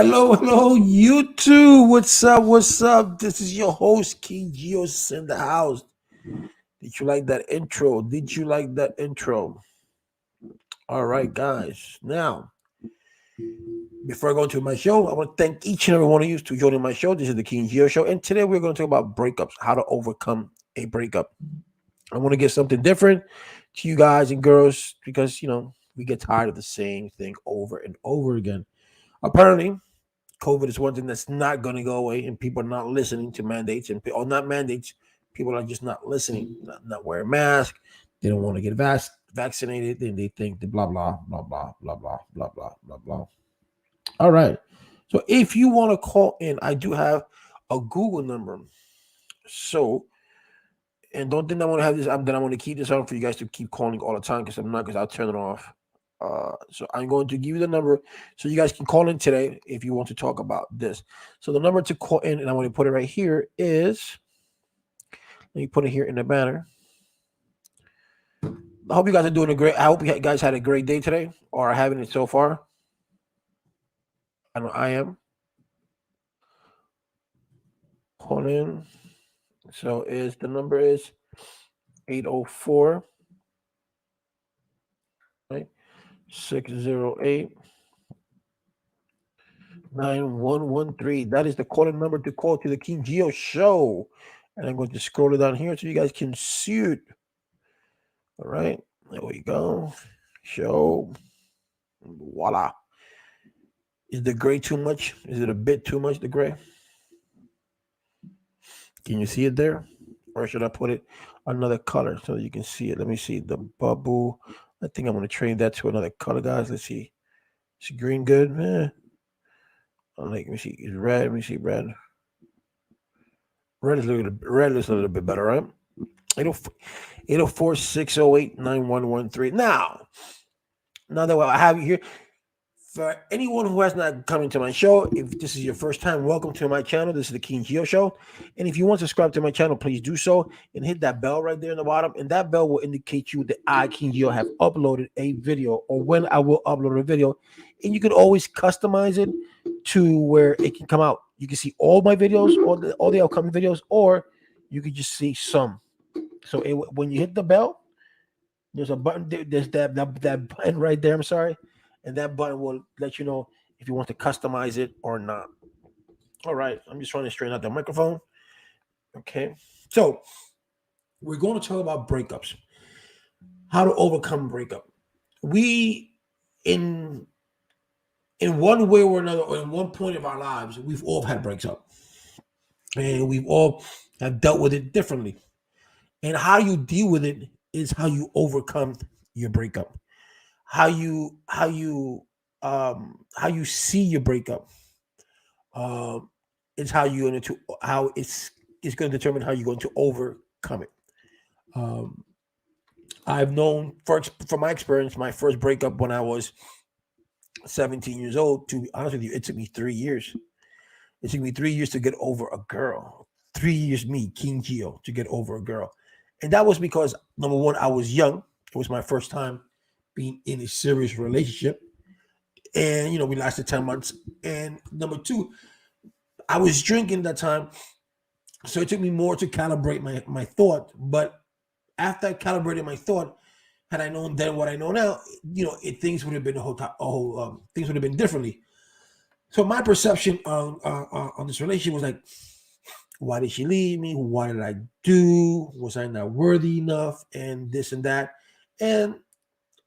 Hello, YouTube. What's up? This is your host, King Geos in the house. Did you like that intro? All right, guys. Now, before I go into my show, I want to thank each and every one of you for joining my show. This is the King Geo Show, and today we're going to talk about breakups, how to overcome a breakup. I want to get something different to you guys and girls because, we get tired of the same thing over and over again. Apparently, COVID is one thing that's not going to go away, and people are not listening to mandates, or not mandates. People are just not listening, not wearing masks. They don't want to get vaccinated. Then they think the blah blah blah blah blah blah blah blah blah blah. All right. So if you want to call in, I do have a Google number. So, and don't think I want to have this. Then I want to keep this on for you guys to keep calling all the time because I'm not, because I'll turn it off. So I'm going to give you the number so you guys can call in today if you want to talk about this. So the number to call in, and I'm going to put it right here, is, let me put it here in the banner. I hope you guys are doing I hope you guys had a great day today, or are having it so far. I know I am. Call in. So the number is 804 608 9113. That is the calling number to call to the King Geo Show. And I'm going to scroll it down here so you guys can see it. All right. There we go. Show. Voila. Is the gray too much? Is it a bit too much, the gray? Can you see it there? Or should I put it another color so you can see it? Let me see the bubble. I think I'm going to change that to another color, guys. Let's see. Is green good? Let me see. Is red? Let me see red. Red is a little bit better, right? 804 608 9113. Now that I have you here, for anyone who has not come into my show, if this is your first time, welcome to my channel. This is the King Geo Show. And if you want to subscribe to my channel, please do so and hit that bell right there in the bottom. And that bell will indicate you that I, King Geo, have uploaded a video, or when I will upload a video. And you can always customize it to where it can come out. You can see all my videos, all the upcoming videos, or you can just see some. So when you hit the bell, there's a button. There's that button right there. I'm sorry. And that button will let you know if you want to customize it or not. All right. I'm just trying to straighten out the microphone. Okay. So we're going to talk about breakups. How to overcome breakup. We, in one way or another, or in one point of our lives, we've all had breakups. And we've all have dealt with it differently. And how you deal with it is how you overcome your breakup. How you see your breakup is how you're going to how it's going to determine how you're going to overcome it. I've known, from my experience, my first breakup when I was 17 years old. To be honest with you, it took me 3 years. It took me 3 years to get over a girl. 3 years, me, King Geo, to get over a girl. And that was because, number one, I was young. It was my first time being in a serious relationship. And, we lasted 10 months. And number two, I was drinking that time. So it took me more to calibrate my thought. But after I calibrated my thought, had I known then what I know now, things would have been things would have been differently. So my perception on this relationship was like, why did she leave me? What did I do? Was I not worthy enough? And this and that. And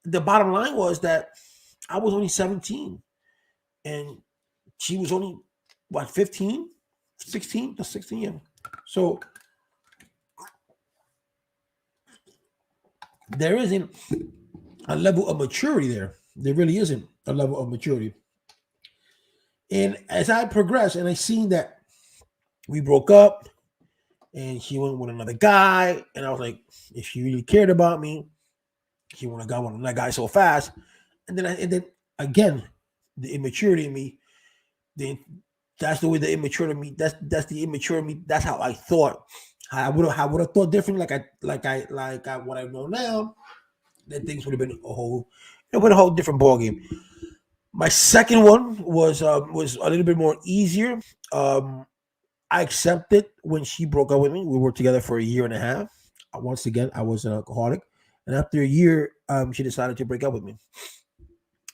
the bottom line was that I was only 17 and she was only, 15, 16? That's 16, yeah. So there isn't a level of maturity there. There really isn't a level of maturity. And as I progressed and I seen that we broke up and she went with another guy, and I was like, if she really cared about me, she wouldn't have got with another guy so fast. And then again, the immaturity in me, that's the way the immature in me. That's the immature in me. That's how I thought. I would have thought differently. Like what I know now. Then things would have been a whole different ballgame. My second one was a little bit more easier. Um, I accepted when she broke up with me. We were together for a year and a half. Once again, I was an alcoholic, and after a year, she decided to break up with me,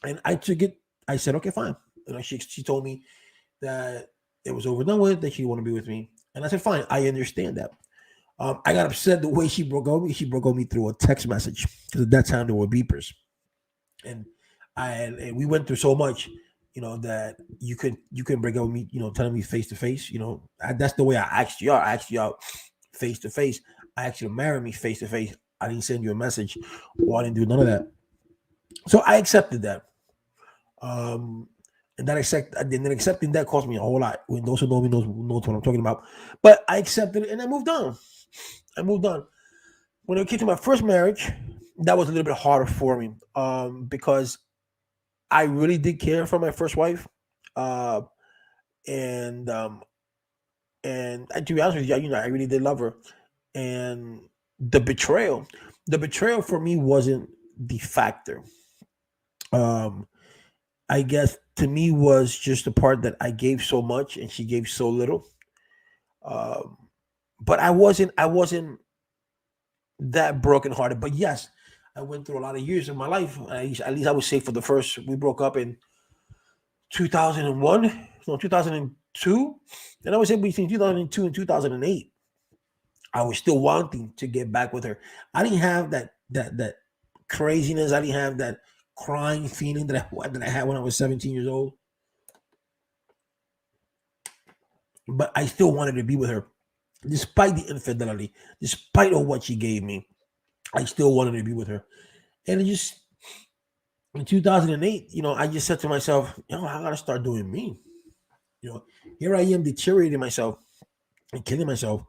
and I took it. I said, "Okay, fine." She told me that it was over done with, that she wanted to be with me, and I said, "Fine, I understand that." I got upset the way she broke up with me. She broke up with me through a text message because at that time there were beepers, and and we went through so much, that you could break up with me, telling me face to face. That's the way I asked you out. I asked you out face to face. I asked you to marry me face to face. I didn't send you a message, or I didn't do none of that. So I accepted that. Um, and then accepting that cost me a whole lot. When those who know me knows what I'm talking about. But I accepted it and I moved on. I moved on. When it came to my first marriage, that was a little bit harder for me, because I really did care for my first wife, uh, and to be honest with you, I really did love her. And the betrayal, the betrayal for me wasn't the factor. Um, I guess to me was just the part that I gave so much and she gave so little. Um, but I wasn't that brokenhearted. But yes, I went through a lot of years of my life. At least I would say for the first, we broke up in 2001, no, 2002, and I would say between 2002 and 2008, I was still wanting to get back with her. I didn't have that craziness. I didn't have that crying feeling that I had when I was 17 years old. But I still wanted to be with her, despite the infidelity, despite of what she gave me. I still wanted to be with her, and it just in 2008, I just said to myself, I gotta start doing me. You know, Here I am deteriorating myself and killing myself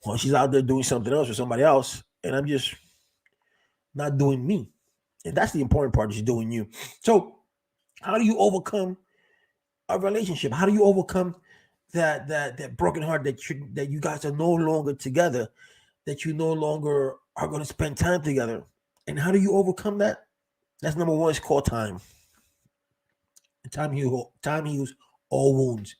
while she's out there doing something else with somebody else, and I'm just not doing me. And that's the important part, is doing you. So how do you overcome a relationship? How do you overcome that broken heart that you guys are no longer together, that you no longer are going to spend time together? And how do you overcome that? That's number one. It's called time. Time heals all wounds.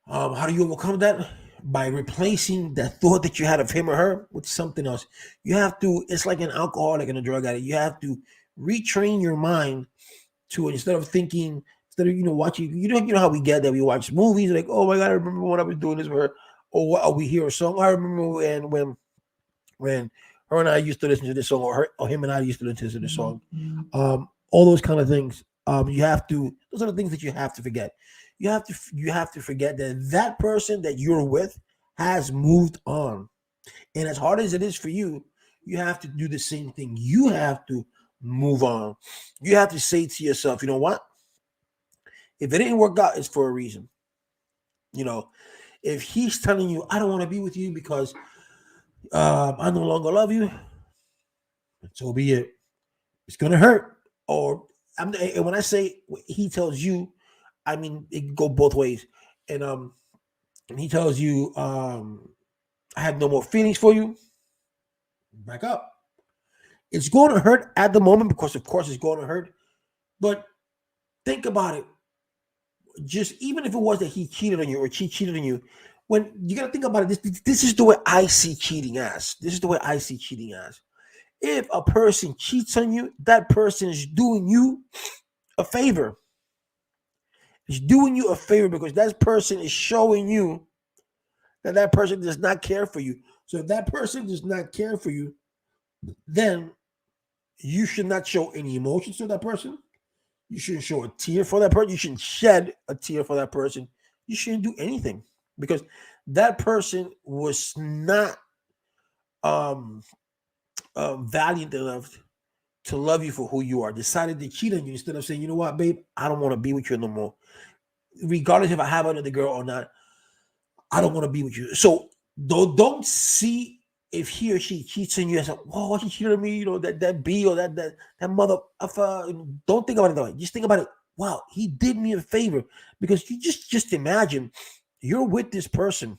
How do you overcome that? By replacing that thought that you had of him or her with something else. You have to. It's like an alcoholic and a drug addict. You have to retrain your mind to it, instead of watching. You know how we get that we watch movies like, oh my god, I remember when I was doing this with her, or what, we hear a song. I remember when her and I used to listen to this song, or him and I used to listen to this song. All those kind of things. You have to. Those are the things that you have to forget. You have to forget that person that you're with has moved on, and as hard as it is for you, you have to do the same thing. You have to move on. You have to say to yourself, you know what? If it didn't work out, it's for a reason. You know, if he's telling you, I don't want to be with you because I no longer love you, so be it. It's gonna hurt. And when I say he tells you, I mean it can go both ways. And and he tells you, I have no more feelings for you. Back up. It's going to hurt at the moment, because of course it's going to hurt. But think about it. Just even if it was that he cheated on you or she cheated on you, when you got to think about it, this is the way I see cheating as. This is the way I see cheating as. If a person cheats on you, that person is doing you a favor. Is doing you a favor because that person is showing you that person does not care for you. So if that person does not care for you, then you should not show any emotions to that person. You shouldn't show a tear for that person. You shouldn't shed a tear for that person. You shouldn't do anything, because that person was not um, valiant enough to love you for who you are. Decided to cheat on you instead of saying, you know what, babe, I don't want to be with you no more. Regardless if I have another girl or not, I don't want to be with you. So don't see if he or she cheats on you as, oh, why she cheated on me, that B or that mother of don't think about it that way. Just think about it. Wow, he did me a favor, because you just imagine you're with this person,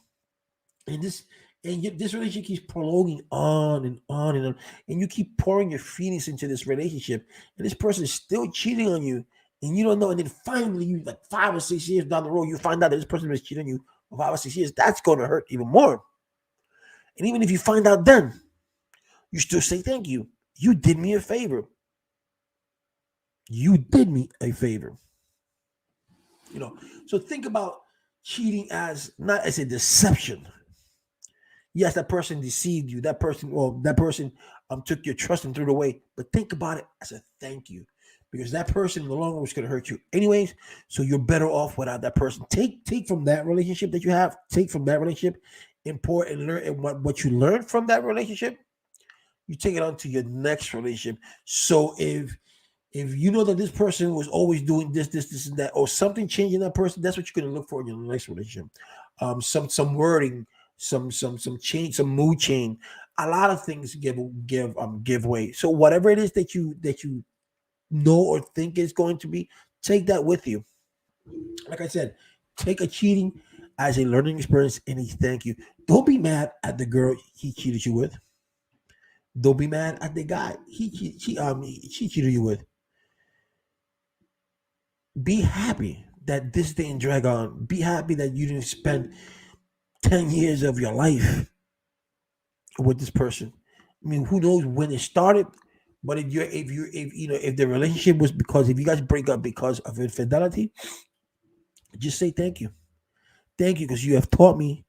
and this relationship keeps prolonging on and on and on, and you keep pouring your feelings into this relationship, and this person is still cheating on you, and you don't know, and then finally, you like 5 or 6 years down the road, you find out that this person was cheating on you for 5 or 6 years. That's going to hurt even more. And even if you find out then, you still say thank you. You did me a favor. You did me a favor. You know, so think about cheating as not as a deception. Yes, that person deceived you. That person took your trust and threw it away. But think about it as a thank you, because that person in the long run was going to hurt you anyways. So you're better off without that person. Take from that relationship that you have. Take from that relationship, import and learn, and what you learned from that relationship, you take it on to your next relationship. So if you know that this person was always doing this, and that, or something changed in that person, that's what you're going to look for in your next relationship. Some wording, some change, some mood change. A lot of things give way. So whatever it is that you know or think is going to be, take that with you. Like I said, take a cheating as a learning experience and a thank you. Don't be mad at the girl he cheated you with. Don't be mad at the guy she cheated you with. Be happy that this didn't drag on. Be happy that you didn't spend 10 years of your life with this person. I mean, who knows when it started, but if the relationship was, because if you guys break up because of infidelity, just say thank you. Thank you, because you have taught me,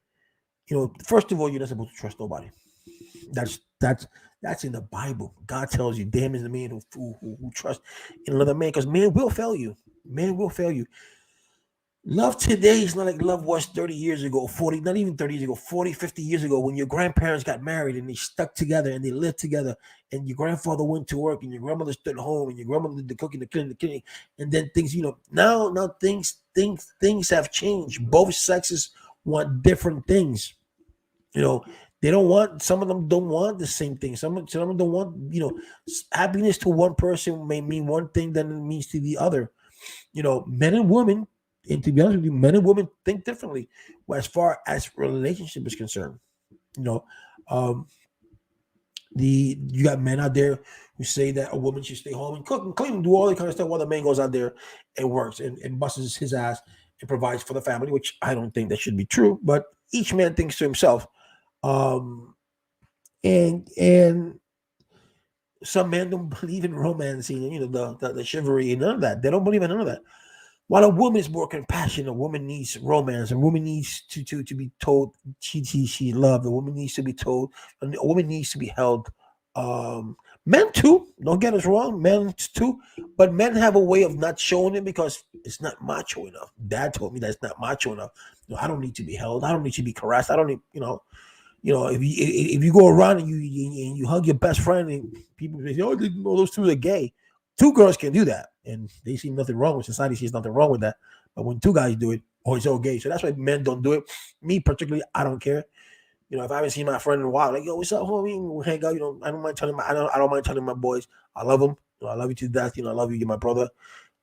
first of all, you're not supposed to trust nobody. That's in the Bible. God tells you, damn is the man who trusts in another man, because man will fail you. Man will fail you. Love today is not like love was 30 years ago, 40, not even 30 years ago, 40, 50 years ago, when your grandparents got married and they stuck together and they lived together, and your grandfather went to work and your grandmother stood home and your grandmother did the cooking, the cleaning, and then things, now things have changed. Both sexes want different things. You know, they don't want, some of them don't want the same thing. Some of them don't want, happiness to one person may mean one thing than it means to the other. Men and women, and to be honest with you, men and women think differently as far as relationship is concerned. You know, um, you got men out there who say that a woman should stay home and cook and clean and do all that kind of stuff while the man goes out there and works and busts his ass and provides for the family, which I don't think that should be true. But each man thinks to himself. Um, and some men don't believe in romance, the chivalry and none of that. They don't believe in none of that. While a woman is more compassionate, a woman needs romance. A woman needs to be told she loved. A woman needs to be told. A woman needs to be held. Men too. Don't get us wrong. Men too. But men have a way of not showing it because it's not macho enough. Dad told me that it's not macho enough. I don't need to be held. I don't need to be caressed. I don't need. If you go around and you hug your best friend and people say, oh, those two are gay. Two girls can do that, and they see nothing wrong with society. Sees nothing wrong with that. But when two guys do it, oh, it's all gay. So that's why men don't do it. Me particularly, I don't care. If I haven't seen my friend in a while, like, yo, what's up, homie? We'll hang out. I don't mind telling I don't mind telling my boys, I love them. I love you to death. I love you. You're my brother.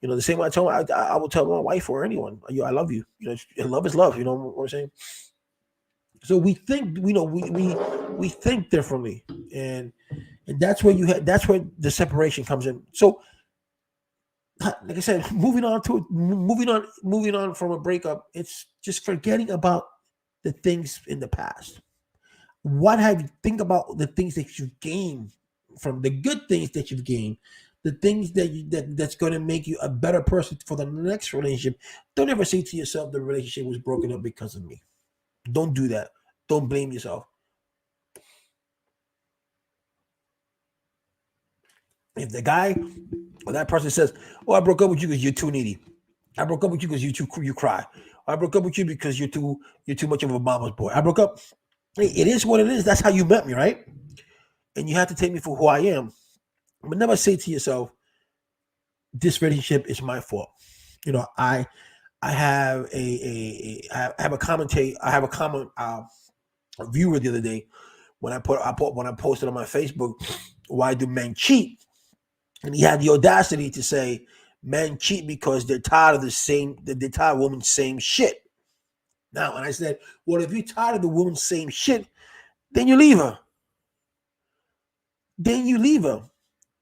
The same way I will tell my wife or anyone, I love you. Love is love. You know what I'm saying? So we think, we think differently, and that's where that's where the separation comes in. So, like I said, moving on from a breakup, it's just forgetting about the things in the past. What have you think about the things that you've gained from the good things that you've gained, the things that's going to make you a better person for the next relationship. Don't ever say to yourself the relationship was broken up because of me. Don't do that. Don't blame yourself. If the guy or that person says, "Oh, I broke up with you because you're too needy. I broke up with you because you cry. I broke up with you because you're too much of a mama's boy. I broke up." Hey, it is what it is. That's how you met me, right? And you have to take me for who I am. But never say to yourself, "This relationship is my fault." I have I have a commentate. I have a comment a viewer the other day when when I posted on my Facebook, "Why do men cheat?" And he had the audacity to say, "Men cheat because they're tired of they're tired of women's same shit." Now, and I said, "Well, if you're tired of the woman's same shit, then you leave her. Then you leave her.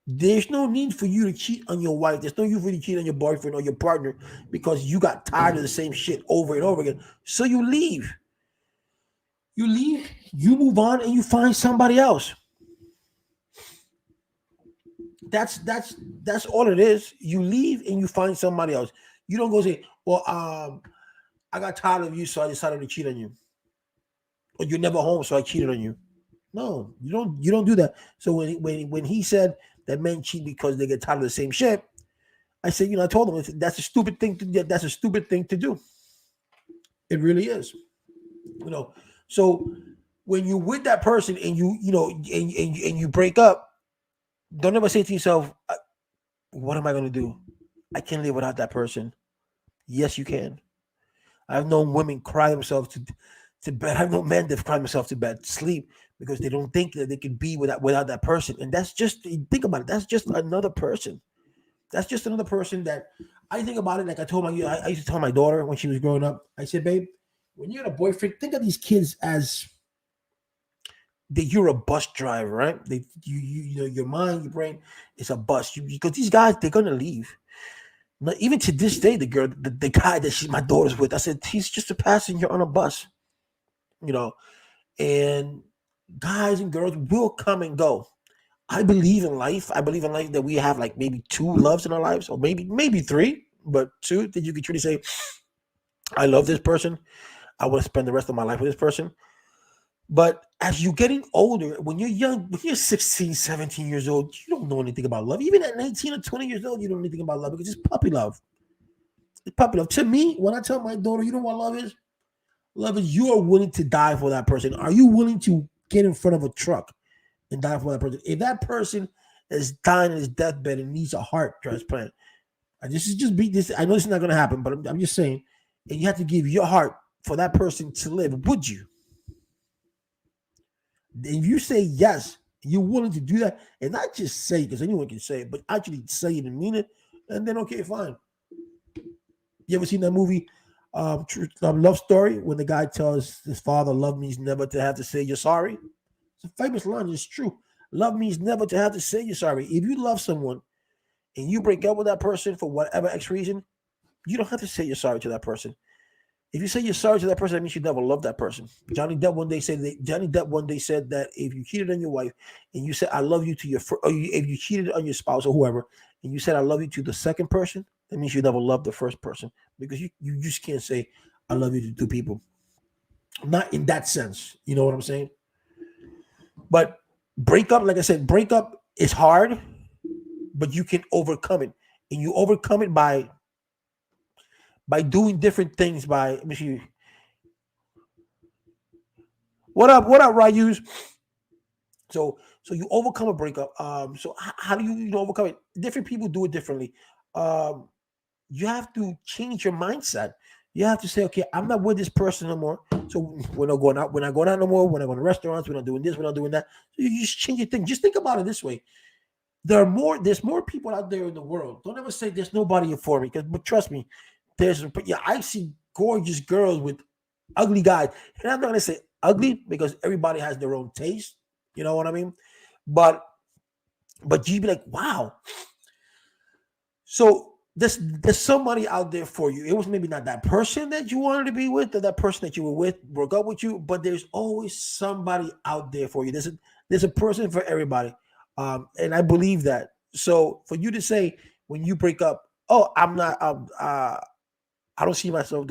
There's no need for you to cheat on your wife. There's no need for you to cheat on your boyfriend or your partner because you got tired of the same shit over and over again. So you leave. You leave, you move on, and you find somebody else. That's that's that's all it is. You leave and you find somebody else. You don't go say, "Well, I got tired of you, so I decided to cheat on you," or "You're never home, so I cheated on you." No, you don't. You don't do that. So when he said that men cheat because they get tired of the same shit, I said, I told him that's a stupid thing to do. That's a stupid thing to do. It really is. You know. So when you with that person and and you break up, don't ever say to yourself, "What am I going to do? I can't live without that person." Yes, you can. I've known women cry themselves to bed. I've known men that cry themselves to bed, sleep, because they don't think that they could be without that person. And that's just think about it. That's just another person. That's just another person that I think about it. Like I used to tell my daughter when she was growing up. I said, "Babe, when you're a boyfriend, think of these kids as that you're a bus driver, right? Your mind, your brain is a bus. Because these guys, they're gonna leave. Now, even to this day, the guy that my daughter's with, I said he's just a passenger on a bus, you know. And guys and girls will come and go. I believe in life. I believe in life that we have like maybe two loves in our lives, or maybe three, but two that you can truly say, I love this person. I want to spend the rest of my life with this person. But as you're getting older, when you're young, when you're 16, 17 years old, you don't know anything about love. Even at 19 or 20 years old, you don't know anything about love because it's puppy love. It's puppy love. To me, when I tell my daughter, you know what love is? Love is you are willing to die for that person. Are you willing to get in front of a truck and die for that person? If that person is dying in his deathbed and needs a heart transplant, and this is just beat this. I know this is not going to happen, but I'm just saying, and you have to give your heart for that person to live. Would you? If you say yes, you're willing to do that, and not just say because anyone can say it, but actually say it and mean it, and then okay, fine. You ever seen that movie, Love Story, when the guy tells his father, "Love means never to have to say you're sorry." It's a famous line. It's true. Love means never to have to say you're sorry. If you love someone and you break up with that person for whatever X reason, you don't have to say you're sorry to that person. If you say you're sorry to that person, that means you never loved that person. Johnny Depp one day said that if you cheated on your wife and you said I love you to if you cheated on your spouse or whoever, and you said I love you to the second person, that means you never loved the first person because you just can't say I love you to two people. Not in that sense. You know what I'm saying? But breakup, like I said, breakup is hard, but you can overcome it, and you overcome it by doing different things. By let me see. What up, Ryus? So you overcome a breakup. So how do you overcome it? Different people do it differently. Um, you have to change your mindset. You have to say, okay, I'm not with this person no more. So we're not going out. We're not going out no more. We're not going to restaurants. We're not doing this. We're not doing that. So you just change your thing. Just think about it this way: there's more people out there in the world. Don't ever say there's nobody for me, but trust me, I see gorgeous girls with ugly guys, and I'm not gonna say ugly because everybody has their own taste. You know what I mean? But you'd be like, wow. So there's somebody out there for you. It was maybe not that person that you wanted to be with, or that person that you were with broke up with you, but there's always somebody out there for you. There's a person for everybody, and I believe that. So for you to say when you break up, oh, I'm not, I don't see myself.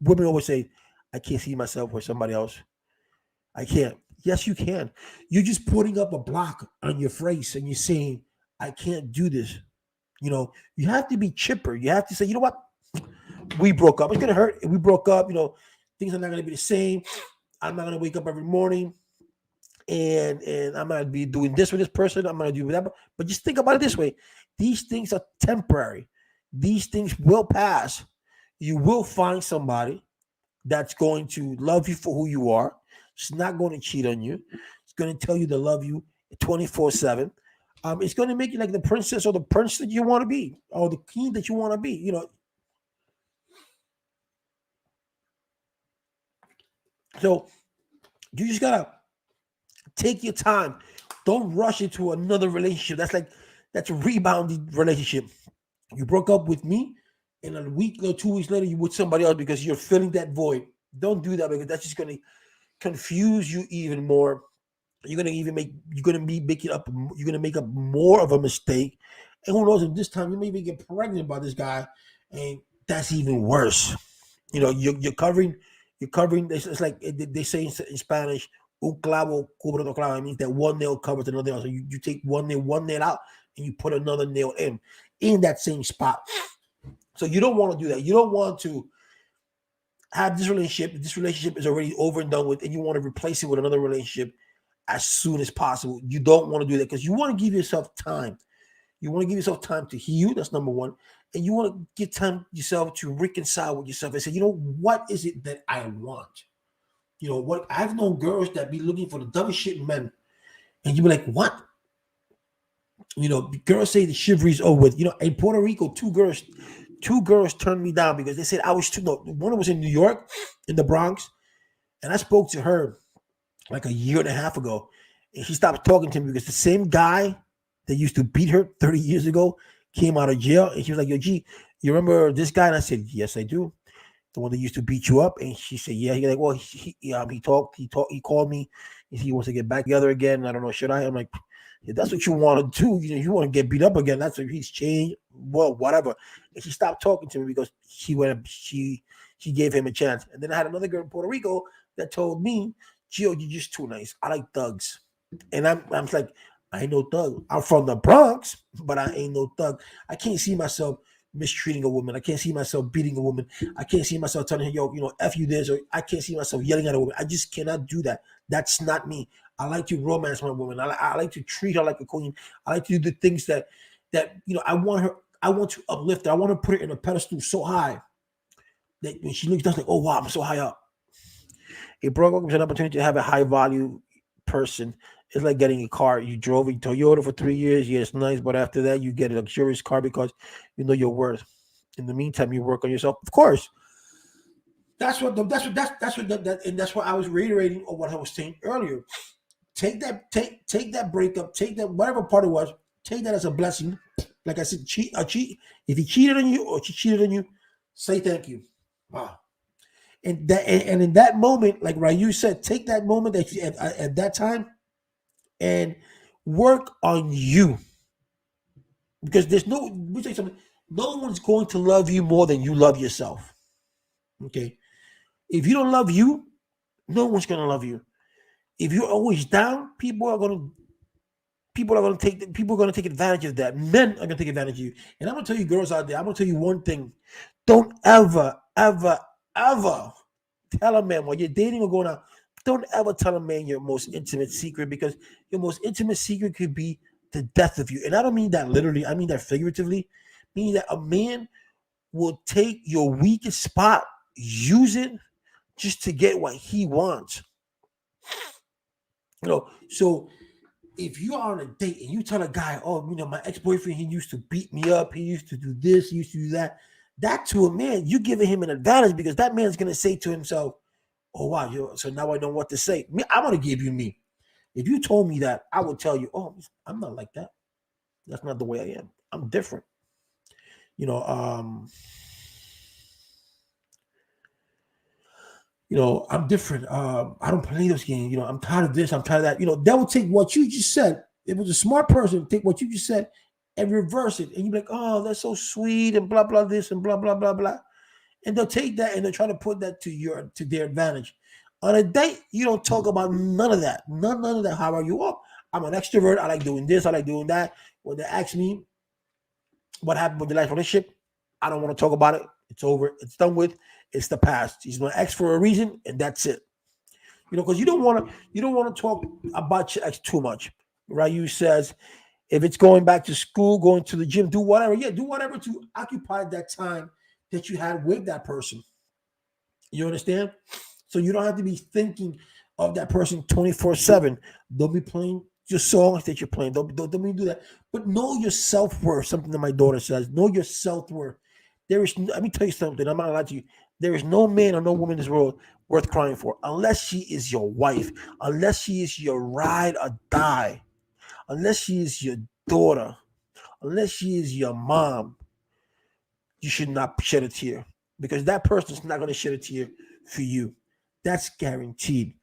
Women always say, I can't see myself with somebody else. I can't. Yes, you can. You're just putting up a block on your face and you're saying, I can't do this. You have to be chipper. You have to say, you know what? We broke up. It's gonna hurt. We broke up. Things are not gonna be the same. I'm not gonna wake up every morning and I'm gonna be doing this with this person. I'm gonna do whatever. But just think about it this way: these things are temporary. These things will pass. You will find somebody that's going to love you for who you are. It's not going to cheat on you. It's going to tell you to love you 24/7. It's going to make you like the princess or the prince that you want to be, or the king that you want to be. So you just gotta take your time. Don't rush into another relationship. That's a rebounding relationship. You broke up with me, and a week or 2 weeks later, you with somebody else because you're filling that void. Don't do that because that's just going to confuse you even more. You're gonna be making up you're gonna make up more of a mistake. And who knows, if this time you may even get pregnant by this guy, and that's even worse. You're covering it's like they say in Spanish, un clavo cubre otro clavo. It means that one nail covers another nail. So you take one nail out and you put another nail in that same spot. So you don't want to do that. You don't want to have this relationship. This relationship is already over and done with, and you want to replace it with another relationship as soon as possible. You don't want to do that because you want to give yourself time. You want to give yourself time to heal. That's number one. And you want to give time yourself to reconcile with yourself and say, what is it that I want? What I've known girls that be looking for the dumbest shit in men. And you be like, what? Girls say the chivalry is over with. In Puerto Rico, two girls turned me down because they said I was too. No, one was in New York, in the Bronx, and I spoke to her like a year and a half ago, and she stopped talking to me because the same guy that used to beat her 30 years ago came out of jail, and she was like, "Yo, G, you remember this guy?" And I said, "Yes, I do. The one that used to beat you up." And she said, "Yeah." He's like, "Well, he called me. He wants to get back together again. I don't know, should I?" I'm like, "If that's what you want to do, you want to get beat up again. That's what he's changed. Well, whatever." And she stopped talking to me because she gave him a chance. And then I had another girl in Puerto Rico that told me, "Gio, you're just too nice. I like thugs." And I'm like, I ain't no thug. I'm from the Bronx, but I ain't no thug. I can't see myself mistreating a woman. I can't see myself beating a woman. I can't see myself telling her, "Yo, F you this," or I can't see myself yelling at a woman. I just cannot do that. That's not me. I like to romance my woman. I like to treat her like a queen. I like to do the things that I want her. I want to uplift her. I want to put her in a pedestal so high that when she looks down, like, "Oh wow, I'm so high up." A broker is an opportunity to have a high value person. It's like getting a car. You drove a Toyota for 3 years. Yeah, it's nice, but after that, you get a luxurious car because you know your worth. In the meantime, you work on yourself. Of course, and that's what I was reiterating on what I was saying earlier. Take that breakup, take that whatever part it was, take that as a blessing. Like I said, cheat. If he cheated on you or she cheated on you, say thank you. Wow. And in that moment, like Ryu said, take that moment that you at that time and work on you because there's no. Let me tell you something. No one's going to love you more than you love yourself. Okay. If you don't love you, no one's gonna love you. If you're always down, people are gonna take advantage of that. Men are gonna take advantage of you. And I'm gonna tell you, girls out there, I'm gonna tell you one thing: don't ever, ever, ever tell a man while you're dating or going out. Don't ever tell a man your most intimate secret because your most intimate secret could be the death of you. And I don't mean that literally. I mean that figuratively. Meaning that a man will take your weakest spot, use it just to get what he wants. So if you are on a date and you tell a guy, "Oh, my ex-boyfriend, he used to beat me up, he used to do this, he used to do that," that to a man, you're giving him an advantage because that man's gonna say to himself, "Oh wow, so now I know what to say." I'm gonna give you me. If you told me that, I would tell you, "Oh, I'm not like that. That's not the way I am. I'm different." You know, um, I'm different. I don't play those games. I'm tired of this. I'm tired of that. That would take what you just said. It was a smart person take what you just said and reverse it, and you'd be like, "Oh, that's so sweet," and blah blah this and blah blah blah blah, and they'll take that and they'll try to put that to their advantage. On a date, you don't talk about none of that. None of that. How are you? Oh, I'm an extrovert. I like doing this. I like doing that. When they ask me what happened with the last relationship, I don't want to talk about it. It's over. It's done with. It's the past. He's my ex for a reason, and that's it. Because you don't want to talk about your ex too much. Ryu says if it's going back to school, going to the gym, do whatever. Yeah, do whatever to occupy that time that you had with that person. You understand? So you don't have to be thinking of that person 24/7. Don't be playing your songs that you're playing. Don't be do that. But know your self worth. Something that my daughter says. Know your self worth. Let me tell you something. I'm not allowed to. There is no man or no woman in this world worth crying for unless she is your wife, unless she is your ride or die. unless she is your daughter, unless she is your mom, you should not shed a tear because that person is not going to shed a tear for you. That's guaranteed.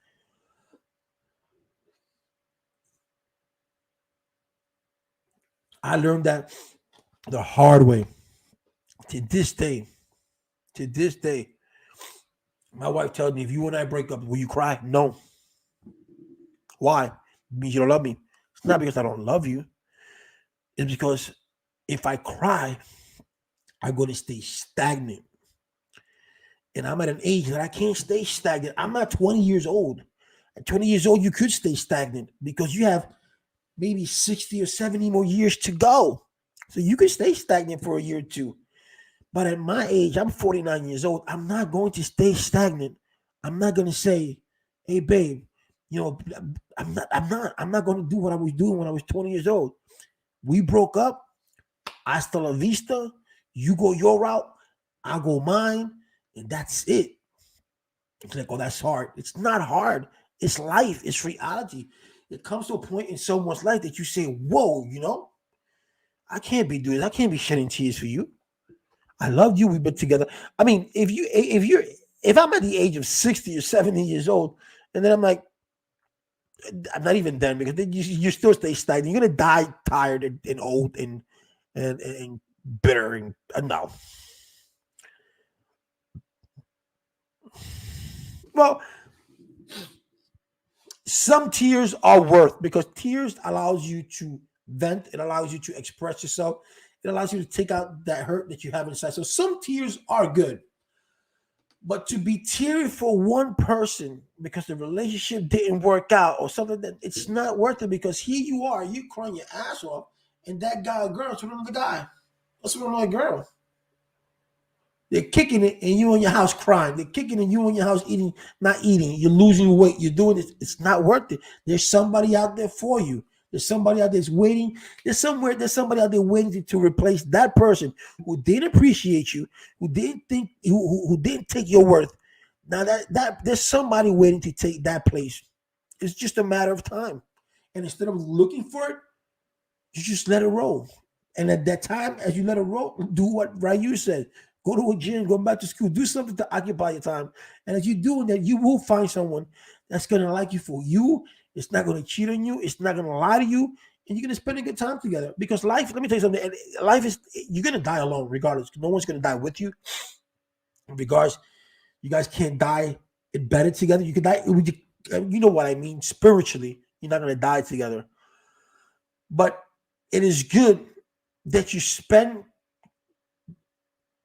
I learned that the hard way. To this day, to this day, my wife tells me, if you and I break up, will you cry? No. Why? It means you don't love me. It's not because I don't love you. It's because if I cry, I'm going to stay stagnant. And I'm at an age that I can't stay stagnant. I'm not 20 years old. At 20 years old, you could stay stagnant because you have maybe 60 or 70 more years to go. So you can stay stagnant for a year or two. But at my age, I'm 49 years old. I'm not going to stay stagnant. I'm not going to say, hey, babe, you know, I'm not going to do what I was doing when I was 20 years old. We broke up. Hasta la vista. You go your route. I'll go mine. And that's it. It's like, oh, that's hard. It's not hard. It's life. It's reality. It comes to a point in someone's life that you say, whoa, I can't be doing this. I can't be shedding tears for you. I love you. We've been together. I mean, if I'm at the age of 60 or 70 years old, and then I'm like, I'm not even then because then you still stay stagnant. You're gonna die tired and old and bitter and no. Well, some tears are worth because tears allows you to vent. It allows you to express yourself. It allows you to take out that hurt that you have inside. So some tears are good. But to be teary for one person because the relationship didn't work out or something that it's not worth it because here you are, you crying your ass off, and that guy or girl is with another guy. That's with another girl. They're kicking it and you in your house crying. They're kicking it and you in your house eating, not eating. You're losing weight. You're doing this. It's not worth it. There's somebody out there for you. There's somebody out there's waiting. There's somebody out there waiting to replace that person who didn't appreciate you, who didn't think, who didn't take your worth. Now that there's somebody waiting to take that place. It's just a matter of time. And instead of looking for it, you just let it roll. And at that time, as you let it roll, do what Ryu said. Go to a gym, go back to school, do something to occupy your time. And as you're doing that, you will find someone that's going to like you for you. It's not going to cheat on you. It's not going to lie to you. And you're going to spend a good time together. Because life, let me tell you something, life is, you're going to die alone regardless. No one's going to die with you. Regardless, you guys can't die embedded together. You can die, you know what I mean, spiritually. You're not going to die together. But it is good that you spend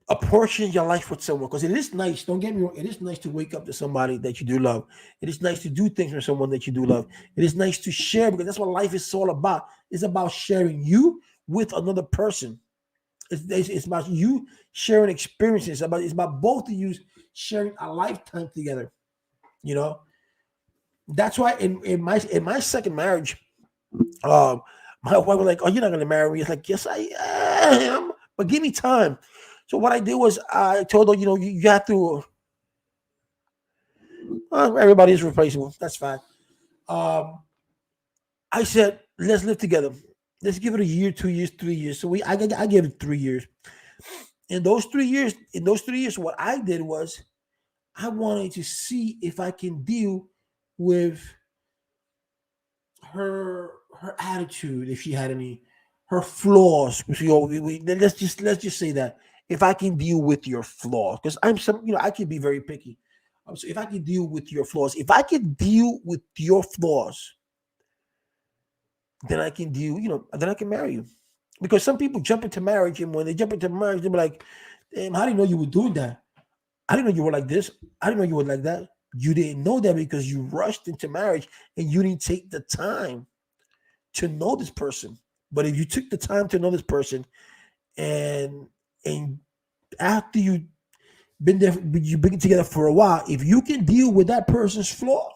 a portion of your life with someone because it is nice. Don't get me wrong. It is nice to wake up to somebody that you do love. It is nice to do things with someone that you do love. It is nice to share because that's what life is all about. It's about sharing you with another person. It's about you sharing experiences. It's about both of you sharing a lifetime together. You know, that's why in my second marriage, um, my wife was like, "Oh, you're not gonna marry me?" It's like, "Yes, I am, but give me time." So what I did was I told her, you have to. Everybody is replaceable. That's fine. Um, I said, let's live together. Let's give it a year, 2 years, 3 years. So I gave it 3 years. In those 3 years, what I did was I wanted to see if I can deal with her attitude, if she had any, her flaws. Let's just say that if I can deal with your flaws, because I can be very picky. So if I can deal with your flaws, if I can deal with your flaws, then I can then I can marry you. Because some people jump into marriage, and when they jump into marriage, they're like, "Damn, how do you know you were doing that? I didn't know you were like this. I didn't know you were like that." You didn't know that because you rushed into marriage and you didn't take the time to know this person. But if you took the time to know this person, and and after you've been together for a while, if you can deal with that person's flaw,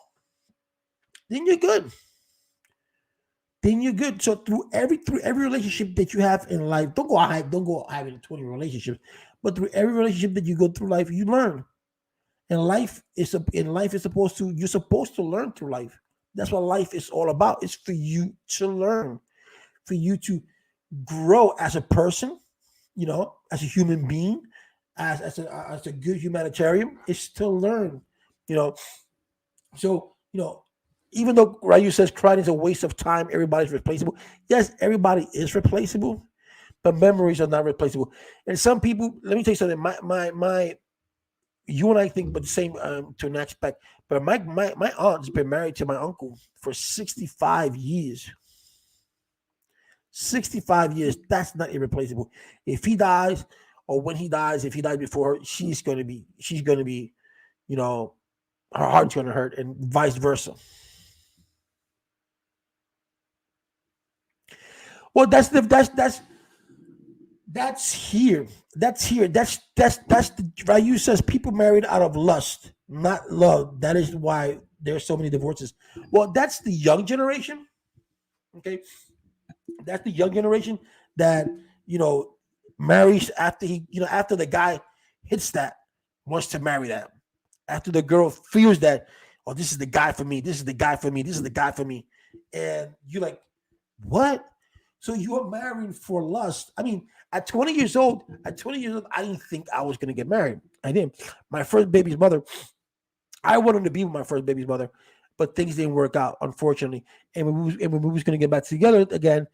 then you're good. Then you're good. So through every relationship that you have in life, don't go having 20 relationships, but through every relationship that you go through life, you learn. And life is supposed to you're supposed to learn through life. That's what life is all about. It's for you to learn. for you to grow as a person, as a human being, as a good humanitarian, is to learn, you know. So, even though Ryu says crying is a waste of time, everybody's replaceable. Yes, everybody is replaceable, but memories are not replaceable. And some people, let me tell you something. My you and I think, but the same to an aspect. But my aunt's been married to my uncle for 65 years. 65 years. That's not irreplaceable. If he dies, or when he dies, if he dies before her, she's gonna be, you know, her heart's gonna hurt, and vice versa. Well, that's here. That's here. That's the Ryu says people married out of lust, not love. That is why there's so many divorces. Well, that's the young generation. Okay, that's the young generation that you know marries after after the guy hits that, wants to marry that, after the girl feels that, oh, this is the guy for me, this is the guy for me, this is the guy for me, and you're like, what? So you're married for lust? I mean, at 20 years old, I didn't think I was gonna get married. I didn't. My first baby's mother, I wanted to be with my first baby's mother, but things didn't work out, unfortunately. And when we was gonna get back together again,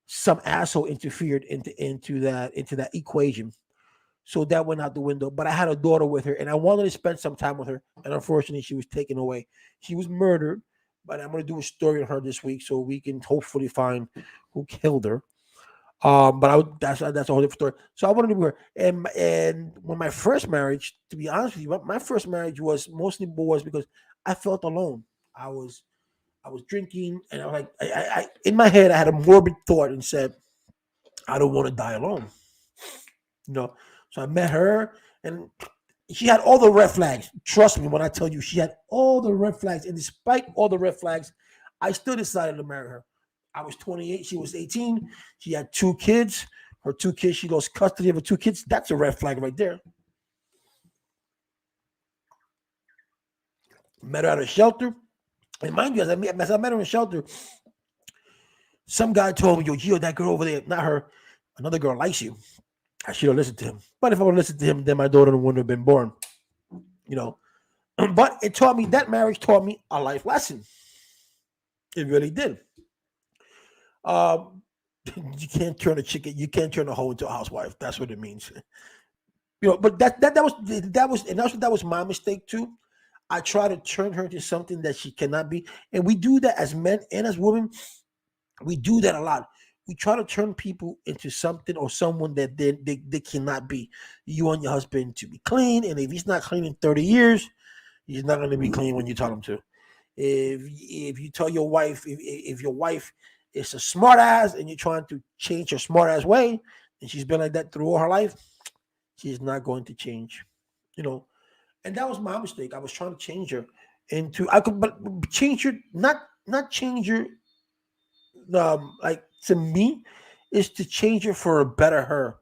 some asshole interfered into that equation. So that went out the window. But I had a daughter with her, and I wanted to spend some time with her. And unfortunately, she was taken away. She was murdered. But I'm going to do a story on her this week, so we can hopefully find who killed her. But that's a whole different story. So I wanted to be her. And when my first marriage, to be honest with you, my first marriage was mostly was because I felt alone. I was I was drinking, and I was like, in my head, I had a morbid thought and said, I don't want to die alone. You know, so I met her, and she had all the red flags. Trust me when I tell you, she had all the red flags. And despite all the red flags, I still decided to marry her. I was 28, she was 18. She had two kids. Her two kids, she lost custody of her two kids. That's a red flag right there. Met her at a shelter. And mind you, as I met her in a shelter, some guy told me, yo, Gio, that girl over there, not her, another girl likes you. I should have listened to him. But if I would have listened to him, then my daughter wouldn't have been born. You know, but that marriage taught me a life lesson. It really did. Um, you can't turn a chicken, you can't turn a hoe into a housewife. That's what it means. But that was my mistake too. I try to turn her into something that she cannot be, and we do that as men and as women. We do that a lot. We try to turn people into something or someone that they cannot be. You want your husband to be clean, and if he's not clean in 30 years, he's not going to be clean when you tell him to. If you tell your wife, if your wife is a smart ass and you're trying to change her smart ass way, and she's been like that through all her life, she's not going to change. You know, and that was my mistake. I was trying to change her into I could but change her, not change her like to me is to change her for a better her,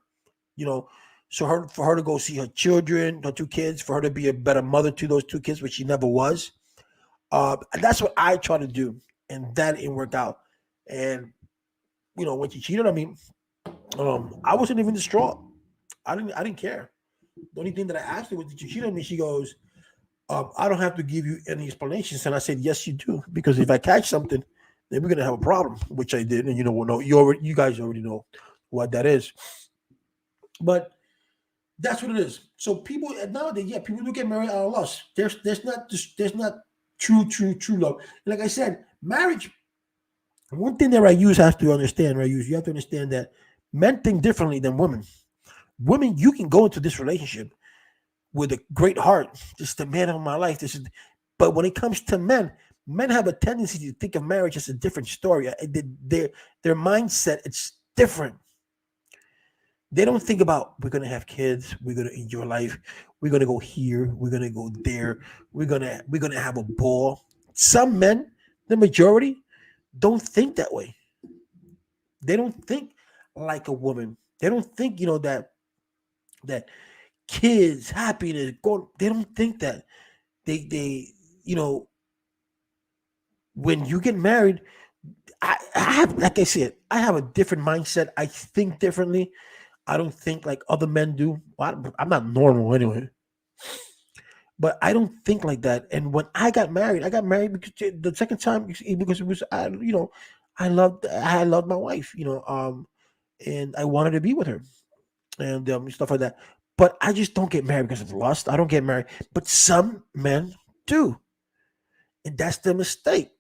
you know. So for her to go see her children, her two kids, for her to be a better mother to those two kids, which she never was. And that's what I try to do, and that didn't work out. And when she cheated on me, I wasn't even distraught. I didn't care. The only thing that I asked her was, "Did you cheat on me?" She goes, "I don't have to give you any explanations." And I said, "Yes, you do, because if I catch something, then we're gonna have a problem," which I did. And you guys already know what that is. But that's what it is. So people nowadays, yeah, people do get married out of lust. There's not true love. And like I said, marriage. One thing that I use has to understand. You have to understand that men think differently than women. Women, you can go into this relationship with a great heart. This is the man of my life. But when it comes to men, men have a tendency to think of marriage as a different story. Their mindset, it's different. They don't think about, we're gonna have kids, we're gonna enjoy life, we're gonna go here, we're gonna go there, we're gonna have a ball. Some men, the majority, don't think that way. They don't think like a woman. They don't think, that kids, happiness, go. They don't think that. They you know, when you get married, I have, like I said, I have a different mindset. I think differently. I don't think like other men do. Well, I'm not normal anyway, but I don't think like that. And when I got married because the second time because it was, I loved my wife, and I wanted to be with her and stuff like that. But I just don't get married because of lust. I don't get married, but some men do, and that's the mistake.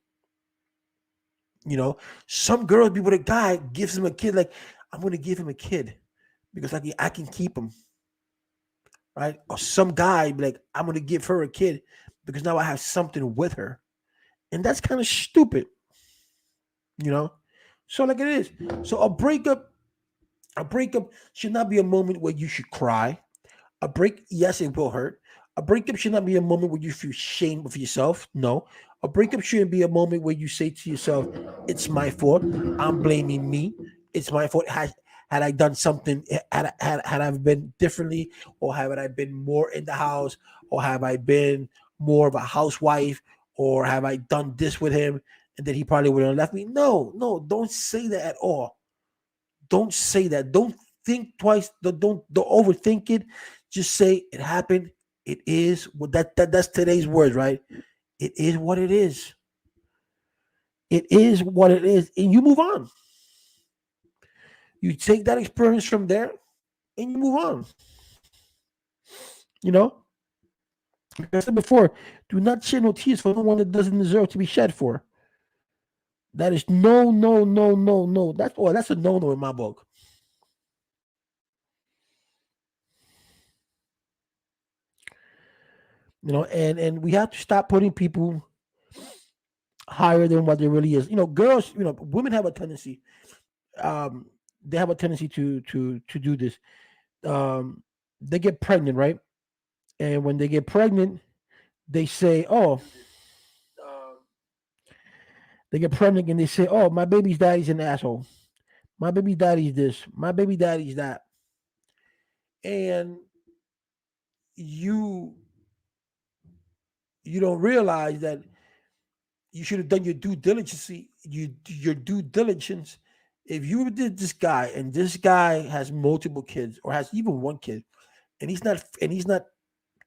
You know, some girls be with a guy, gives him a kid. Like, I'm going to give him a kid because I can keep him, right? Or some guy be like, I'm going to give her a kid because now I have something with her, and that's kind of stupid, you know. So like it is. So a breakup should not be a moment where you should cry. A break, yes, it will hurt. A breakup should not be a moment where you feel shame of yourself. No. A breakup shouldn't be a moment where you say to yourself, it's my fault. I'm blaming me. It's my fault. Had I done something, had I been differently, or have I been more in the house, or have I been more of a housewife, or have I done this with him, and then he probably would have left me? No, no, don't say that at all. Don't say that. Don't think twice. Don't overthink it. Just say it happened. It is what that's today's words, right? It is what it is. It is what it is, and you move on. You take that experience from there, and you move on. You know, like I said before, do not shed no tears for no one that doesn't deserve to be shed for. That is no, no, no, no, no. That's a no, no in my book. And we have to stop putting people higher than what they really is. Girls, women have a tendency. Um, they have a tendency to do this. Um, they get pregnant, right? And when they get pregnant, they say, "Oh," they get pregnant and they say, "Oh, my baby's daddy's an asshole. My baby daddy's this. My baby daddy's that." And you you don't realize that you should have done your due diligence. Your due diligence. If you did this guy and this guy has multiple kids or has even one kid, and he's not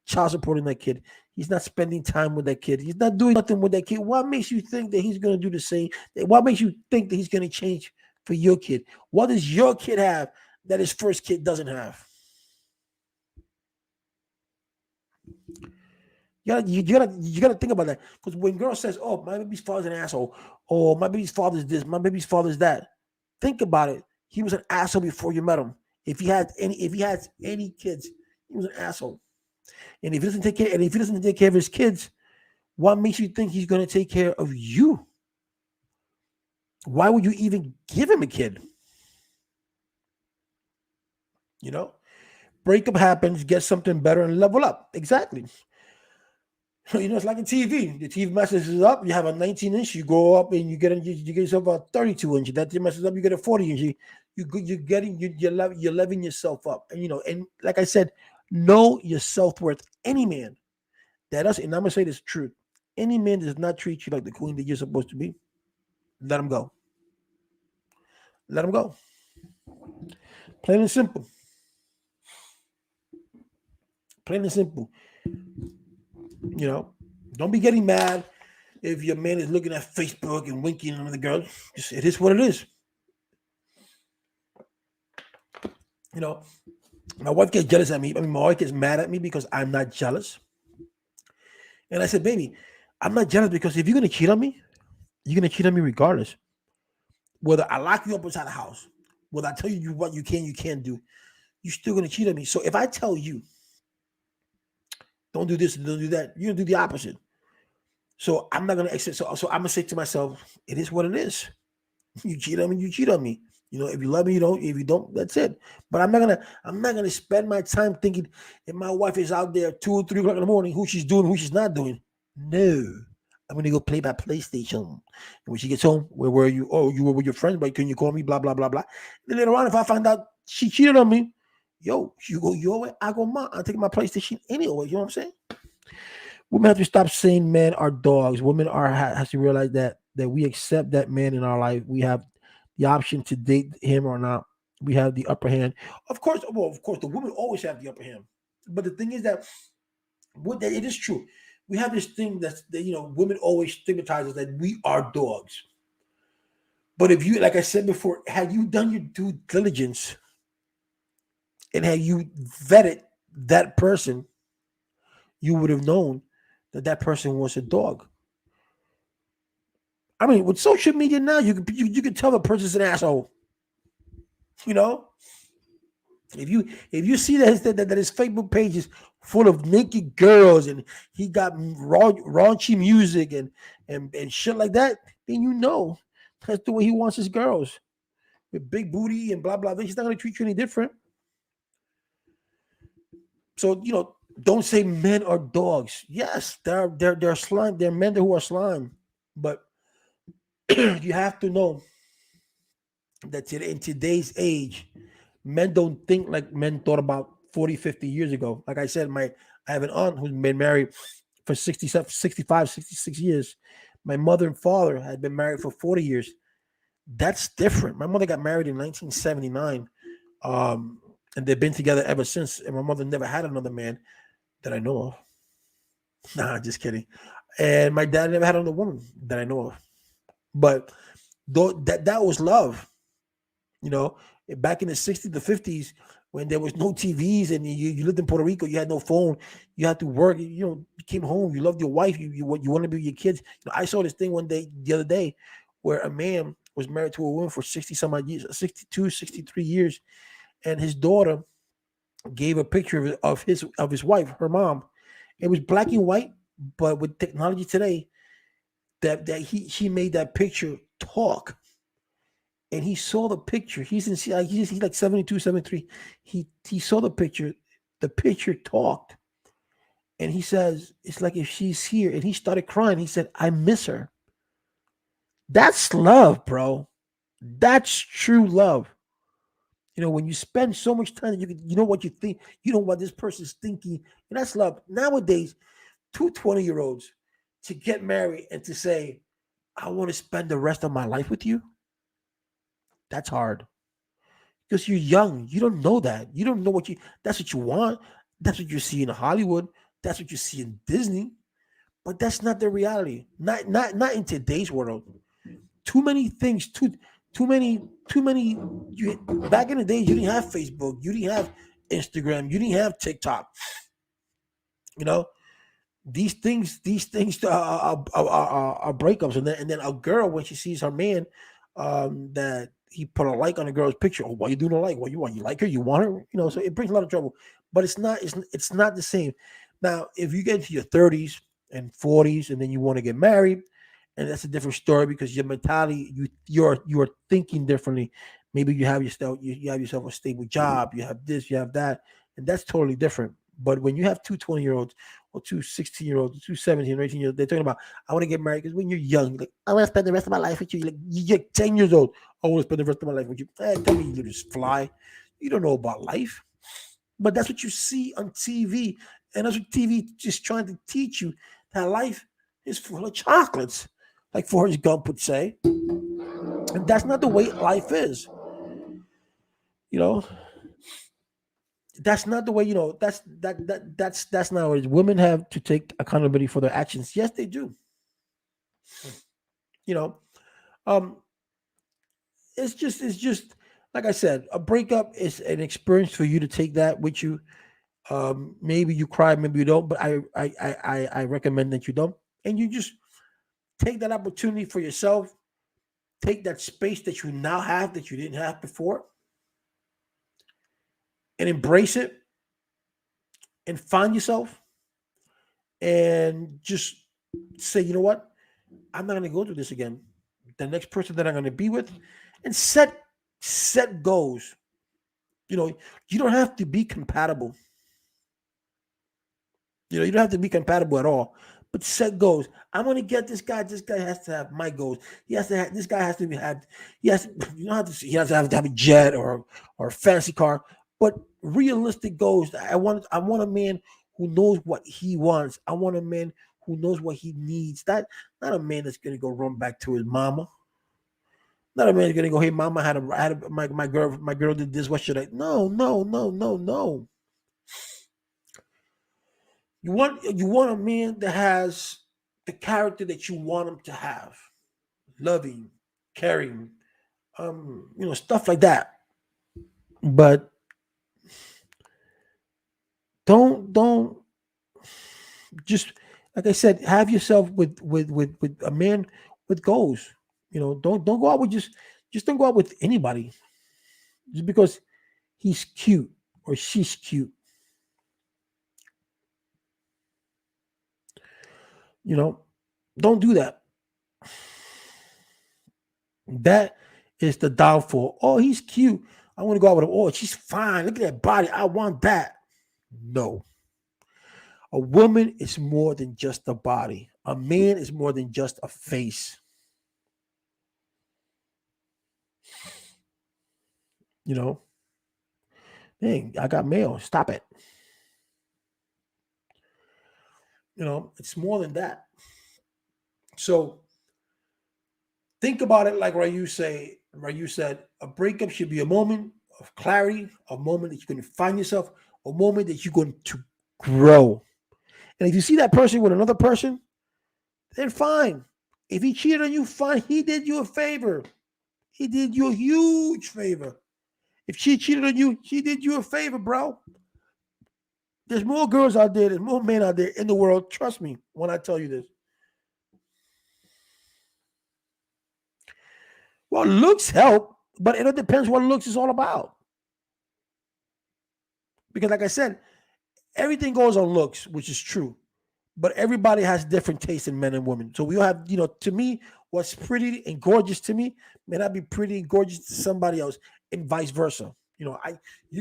child supporting that kid, he's not spending time with that kid, he's not doing nothing with that kid. What makes you think that he's going to do the same? What makes you think that he's going to change for your kid? What does your kid have that his first kid doesn't have? You gotta think about that. Because when girl says, "Oh, my baby's father's an asshole," or "My baby's father's this," "My baby's father's that," think about it. He was an asshole before you met him. If he has any kids, he was an asshole. And if he doesn't take care of his kids, what makes you think he's gonna take care of you? Why would you even give him a kid? You know, breakup happens, get something better, and level up. Exactly. It's like a TV. The TV messes up. You have a 19 inch. You go up and you get yourself a 32 inch. That messes up. You get a 40 inch. You're leveling yourself up. And like I said, know your self worth. Any man that does, and I'm gonna say this truth. Any man does not treat you like the queen that you're supposed to be. Let him go. Let him go. Plain and simple. Plain and simple. You know, don't be getting mad if your man is looking at Facebook and winking at another girl. It is what it is. You know, my wife gets jealous at me. I mean, my wife gets mad at me because I'm not jealous. And I said, baby, I'm not jealous because if you're gonna cheat on me, you're gonna cheat on me regardless. Whether I lock you up inside the house, whether I tell you what you can't do, you're still gonna cheat on me. So if I tell you, don't do this and don't do that, you're gonna do the opposite. So I'm not gonna accept. So I'm gonna say to myself, it is what it is. You cheat on me, you cheat on me. If you love me, you don't. If you don't, that's it. But I'm not gonna spend my time thinking if my wife is out there 2 or 3 o'clock in the morning, who she's doing, who she's not doing. No. I'm gonna go play my PlayStation. And when she gets home, where were you? Oh, you were with your friends, but can you call me? Blah blah blah blah. Then later on, if I find out she cheated on me, yo, you go your way, I go mine. I'll take my PlayStation anyway. You know what I'm saying? Women have to stop saying men are dogs. Women has to realize that that we accept that man in our life. We have the option to date him or not. We have the upper hand. Of course, well, of course, the women always have the upper hand. But the thing is that what that it is true. We have this thing that women always stigmatize us that we are dogs. But if you, like I said before, had you done your due diligence and had you vetted that person, you would have known that that person was a dog. I mean, with social media now, you can tell the person's an asshole. You know, if you see that his Facebook page is full of naked girls and he got raunchy music and shit like that, then you know that's the way he wants his girls with big booty and blah blah blah. He's not gonna treat you any different. So don't say men are dogs. Yes, they're slime. They're men who are slime, but you have to know that in today's age, men don't think like men thought about 40, 50 years ago. Like I said, I have an aunt who's been married for 67, 65, 66 years. My mother and father had been married for 40 years. That's different. My mother got married in 1979, and they've been together ever since. And my mother never had another man that I know of. Nah, just kidding. And my dad never had another woman that I know of. But though that was love. You know, back in the 60s, the 50s, when there was no TVs and you lived in Puerto Rico, you had no phone, you had to work, you came home, you loved your wife, you want to be with your kids. I saw this thing the other day, where a man was married to a woman for 60 some odd years, 62, 63 years, and his daughter gave a picture of his wife, her mom. It was black and white, but with technology today, that he made that picture talk. And he saw the picture. He's like 72, 73. He saw the picture. The picture talked. And he says, it's like if she's here. And he started crying. He said, I miss her. That's love, bro. That's true love. When you spend so much time, you know what you think, you know what this person's thinking, and that's love. Nowadays, two 20-year-olds to get married and to say, I want to spend the rest of my life with you, that's hard. Because you're young. You don't know that. You don't know that's what you want. That's what you see in Hollywood. That's what you see in Disney. But that's not the reality. Not in today's world. Too many things, too many back in the days you didn't have Facebook, you didn't have Instagram, you didn't have TikTok. You know, these things are breakups, and then a girl, when she sees her man, that he put a like on a girl's picture. Oh, why you doing a like? What you want? You like her? You want her? So it brings a lot of trouble. But it's not the same. Now, if you get into your 30s and 40s, and then you want to get married, and that's a different story, because your mentality, you're thinking differently. Maybe you have yourself a stable job, you have this, you have that, and that's totally different. But when you have two 20-year-olds, or two 16-year-olds, two 17 or 18-year-olds, they're talking about, I want to get married. Because when you're young, you're like, I want to spend the rest of my life with you. You're 10 years old. I want to spend the rest of my life with you. Tell me, you just fly. You don't know about life. But that's what you see on TV. And that's what TV just trying to teach you, that life is full of chocolates, like Forrest Gump would say. And that's not the way life is. You know, that's not the way. That's not what it is. Women have to take accountability for their actions. Yes, they do. You know, um, it's just like I said, a breakup is an experience for you to take that with you. Maybe you cry, maybe you don't, but I recommend that you don't, and you just take that opportunity for yourself. Take that space that you now have that you didn't have before, and embrace it, and find yourself, and just say, you know what, I'm not going to go through this again. The next person that I'm going to be with, and set goals. You don't have to be compatible. You don't have to be compatible at all. But set goals. I'm gonna get this guy. This guy has to have my goals. He has to have. This guy has to be have. He has. You don't have to. He has to have a jet or a fancy car. But realistic goals. I want. I want a man who knows what he wants. I want a man who knows what he needs. Not a man that's gonna go run back to his mama. Not a man that's gonna go, hey mama, my girl did this. What should I? No, no, no, no, no. You want a man that has the character that you want him to have, loving, caring, stuff like that. But don't just, like I said, have yourself with a man with goals. Don't go out with just don't go out with anybody just because he's cute or she's cute. You know, don't do that. That is the downfall. Oh, he's cute. I want to go out with him. Oh, she's fine. Look at that body. I want that. No. A woman is more than just a body. A man is more than just a face. You know, dang, I got mail. Stop it. It's more than that. So think about it like Ryu said, a breakup should be a moment of clarity, a moment that you're going to find yourself, a moment that you're going to grow. And if you see that person with another person, then fine. If he cheated on you, fine. He did you a favor. He did you a huge favor. If she cheated on you, she did you a favor, bro. There's more girls out there, there's more men out there in the world. Trust me when I tell you this. Well, looks help, but it all depends what looks is all about. Because, like I said, everything goes on looks, which is true. But everybody has different tastes in men and women. So we all have, to me, what's pretty and gorgeous to me may not be pretty and gorgeous to somebody else, and vice versa. You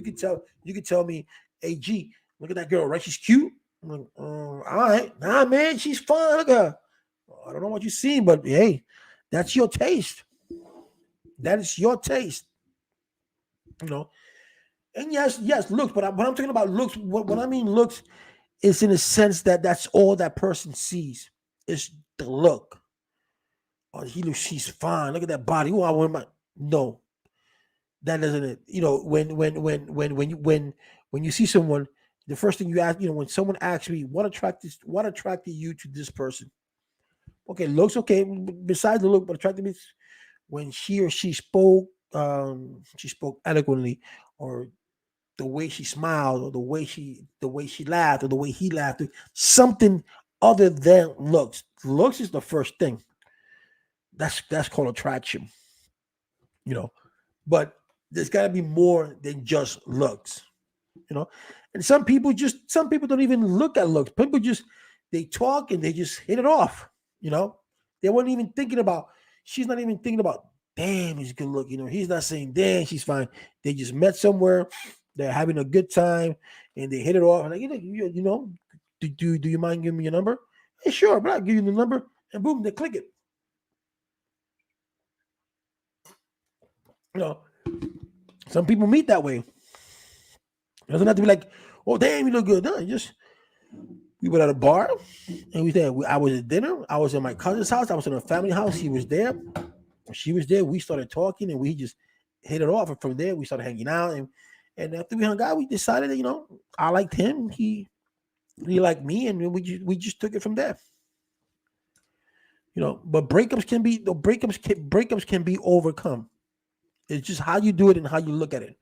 could tell me, hey G, look at that girl, right? She's cute. I'm like, all right, nah, man, she's fine. Look at her. I don't know what you've seen, but hey, that's your taste. That is your taste. You know, and yes, looks. But when I'm talking about looks, what I mean looks is in a sense that that's all that person sees is the look. Oh, she's fine. Look at that body. Oh, I want my no. That doesn't it. When you see someone, the first thing you ask, when someone asks me what attracted you to this person. Okay, looks okay. Besides the look, but attracted me when she or she spoke eloquently, or the way she smiled, or the way she laughed, or the way he laughed, something other than looks. Looks is the first thing. That's called attraction, you know. But there's got to be more than just looks, you know. And some people don't even look at looks. People just they talk and they just hit it off, you know. They weren't even thinking about. She's not even thinking about. Damn, he's good looking. He's not saying damn, she's fine. They just met somewhere. They're having a good time and they hit it off. And like, do you mind giving me your number? Hey, sure, but I'll give you the number. And boom, they click it. You know, some people meet that way. It doesn't have to be like, oh damn, you look good. No, we were at a bar and we said I was at dinner. I was at my cousin's house. I was in a family house. He was there. She was there. We started talking and we just hit it off. And from there, we started hanging out. And after we hung out, we decided that, I liked him. He liked me. And we just took it from there. But breakups can be overcome. It's just how you do it and how you look at it.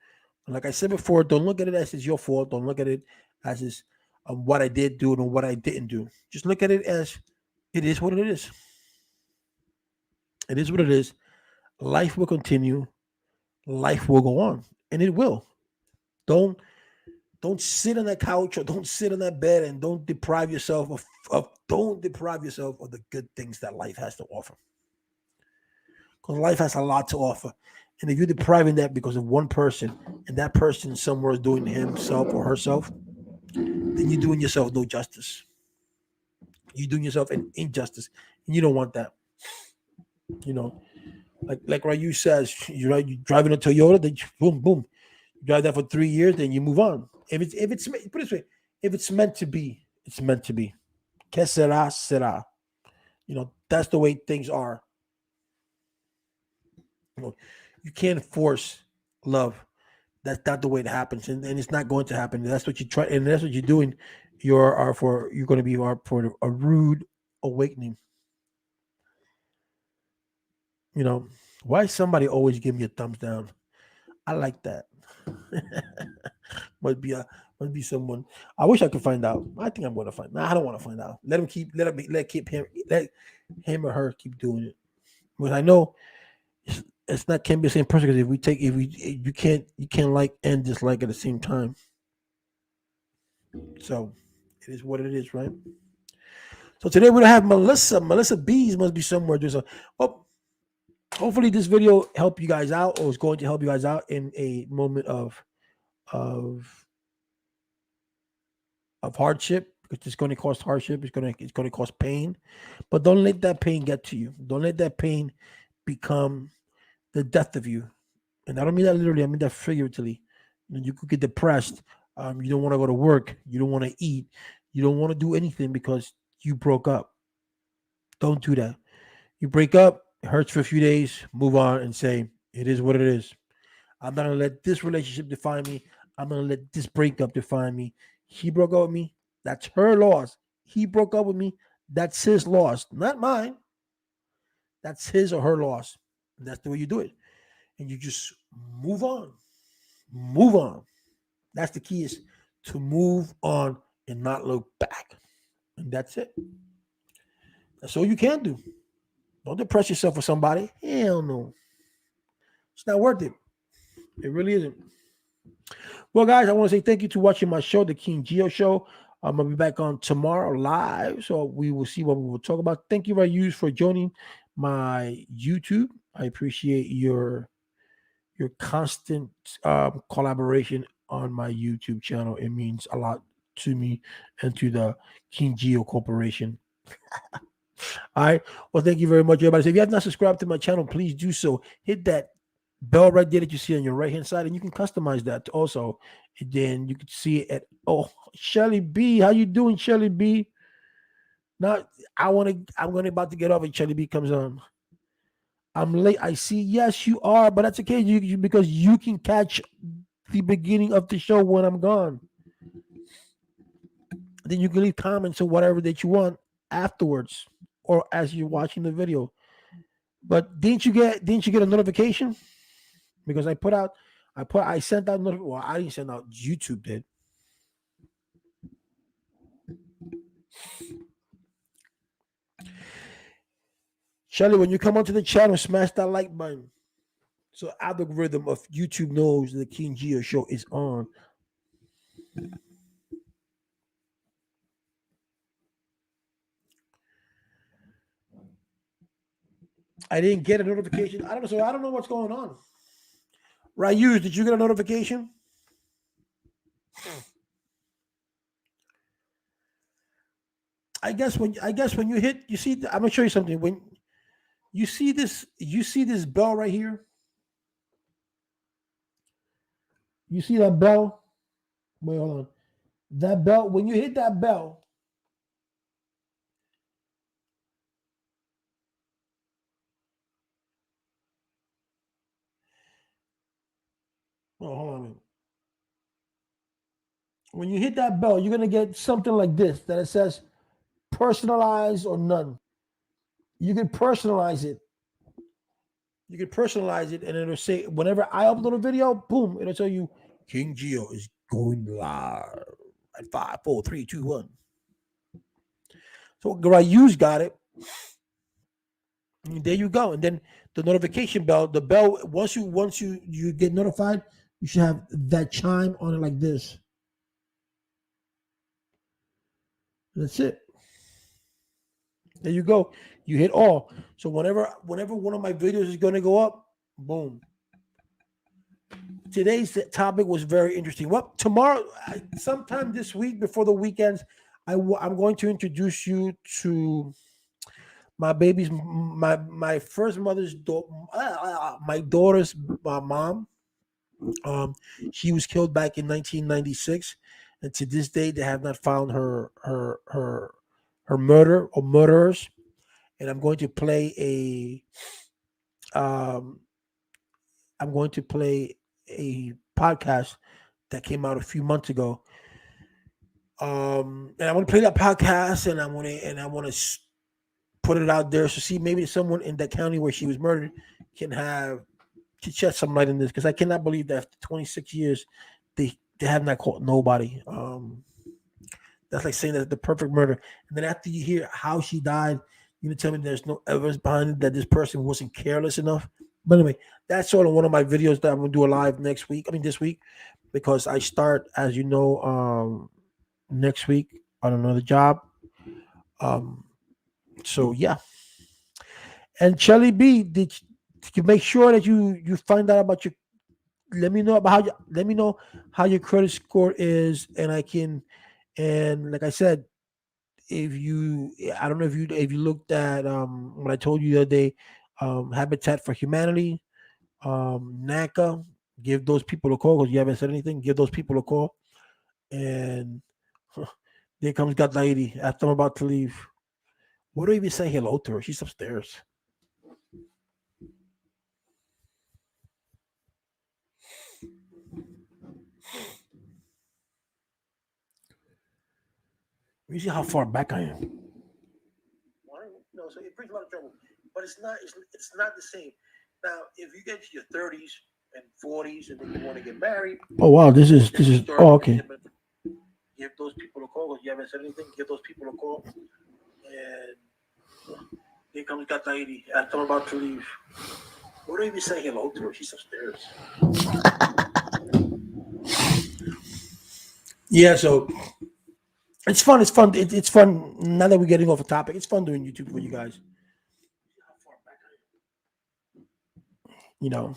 And like I said before, don't look at it as it's your fault. Don't look at it as it's what I did do and what I didn't do. Just look at it as it is what it is. It is what it is. Life will continue. Life will go on, and it will. Don't sit on that couch or don't sit on that bed and don't deprive yourself of the good things that life has to offer. Because life has a lot to offer. And if you're depriving that because of one person and that person somewhere is doing himself or herself, then you're doing yourself no justice. You're doing yourself an injustice. And you don't want that. Like Ryu says, you're driving a Toyota, then boom, boom. You drive that for 3 years, then you move on. If it's put it this way, if it's meant to be, it's meant to be. Que sera, sera. That's the way things are. You can't force love. That's not the way it happens, and it's not going to happen. That's what you try, and that's what you're doing. You're going to be for a rude awakening. Why somebody always give me a thumbs down? I like that. must be a must be someone. I wish I could find out. I think I'm going to find. No, I don't want to find out. Let him or her keep doing it. Because I know it's not can't be the same person. Because if we you can't like and dislike at the same time. So it is what it is, right? So today we don't have Melissa. Melissa Bees must be somewhere. Well, hopefully this video helped you guys out, or is going to help you guys out in a moment of hardship, because it's going to cause hardship. It's going to cause pain, but don't let that pain get to you. Don't let that pain become the death of you. And I don't mean that literally. I mean that figuratively. You could get depressed. You don't want to go to work. You don't want to eat. You don't want to do anything because you broke up. Don't do that. You break up, it hurts for a few days, move on and say, it is what it is. I'm not going to let this relationship define me. I'm going to let this breakup define me. He broke up with me. That's her loss. He broke up with me. That's his loss, not mine. That's his or her loss. And that's the way you do it. And you just move on. Move on. That's the key, is to move on and not look back. And that's it. That's all you can do. Don't depress yourself for somebody. Hell no. It's not worth it. It really isn't. Well, guys, I want to say thank you to watching my show, The King Geo Show. I'm going to be back on tomorrow live, so we will see what we will talk about. Thank you, Rayus, for joining my YouTube. I appreciate your constant collaboration on my YouTube channel. It means a lot to me and to the King Geo Corporation. All right. Well, thank you very much, everybody. So if you have not subscribed to my channel, please do so. Hit that bell right there that you see on your right hand side, and you can customize that also. And then you can see it at Shelly B. How you doing, Shelly B? Now I'm about to get off and Shelly B comes on. I'm late. I see. Yes, you are, but that's okay. Because you can catch the beginning of the show when I'm gone. Then you can leave comments or whatever that you want afterwards, or as you're watching the video. But didn't you get a notification? Because I sent out well, I didn't send out, YouTube did. Shelly, when you come onto the channel, smash that like button, so algorithm of YouTube knows the King Geo Show is on. I didn't get a notification. I don't know what's going on. Ryu, did you get a notification? I guess when you hit, you see, I'm gonna show you something. When you see this bell right here. You see that bell? Wait, hold on. That bell, when you hit that bell, hold on. When you hit that bell, you're gonna get something like this that it says personalize or none. You can personalize it. You can personalize it, and it'll say whenever I upload a video, boom, it'll tell you King Geo is going live at 5, 4, 3, 2, 1. So Rayu's got it. And there you go. And then the notification bell, once you get notified, you should have that chime on it like this. That's it. There you go. You hit all. So whenever one of my videos is going to go up, boom. Today's topic was very interesting. Well, tomorrow, sometime this week before the weekends, I'm going to introduce you to my baby's my first mother's my daughter's mom. She was killed back in 1996, and to this day they have not found her her murder or murderers, and um, I'm going to play a podcast that came out a few months ago. And I want to play that podcast, and I want to put it out there to see maybe someone in that county where she was murdered can have to shed some light in this, because I cannot believe that after 26 years they have not caught nobody. That's like saying that the perfect murder, and then after you hear how she died, you tell me there's no evidence behind it that this person wasn't careless enough. But anyway, that's sort of one of my videos that I'm gonna do a live next week. I mean this week, because I start, as you know, next week on another job. Um, so yeah. And Shelly B, did you make sure that you find out about your? Let me know how your credit score is, and I can. And like I said, if you, I don't know if you looked at what I told you the other day, Habitat for Humanity, NACA. Give those people a call because you haven't said anything. Give those people a call, and there comes that lady after I'm about to leave. What do I even say hello to her? She's upstairs. You see how far back I am. No, so it brings a lot of trouble. But it's not the same. Now, if you get to your 30s and 40s and then you want to get married. Oh wow, this is oh okay. Give those people a call. If you haven't said anything, give those people a call. And here comes that lady after I'm about to leave. What do I even say hello to her? She's upstairs. Yeah, so it's fun. It's fun. It's fun. Now that we're getting off the topic, it's fun doing YouTube for you guys. You know.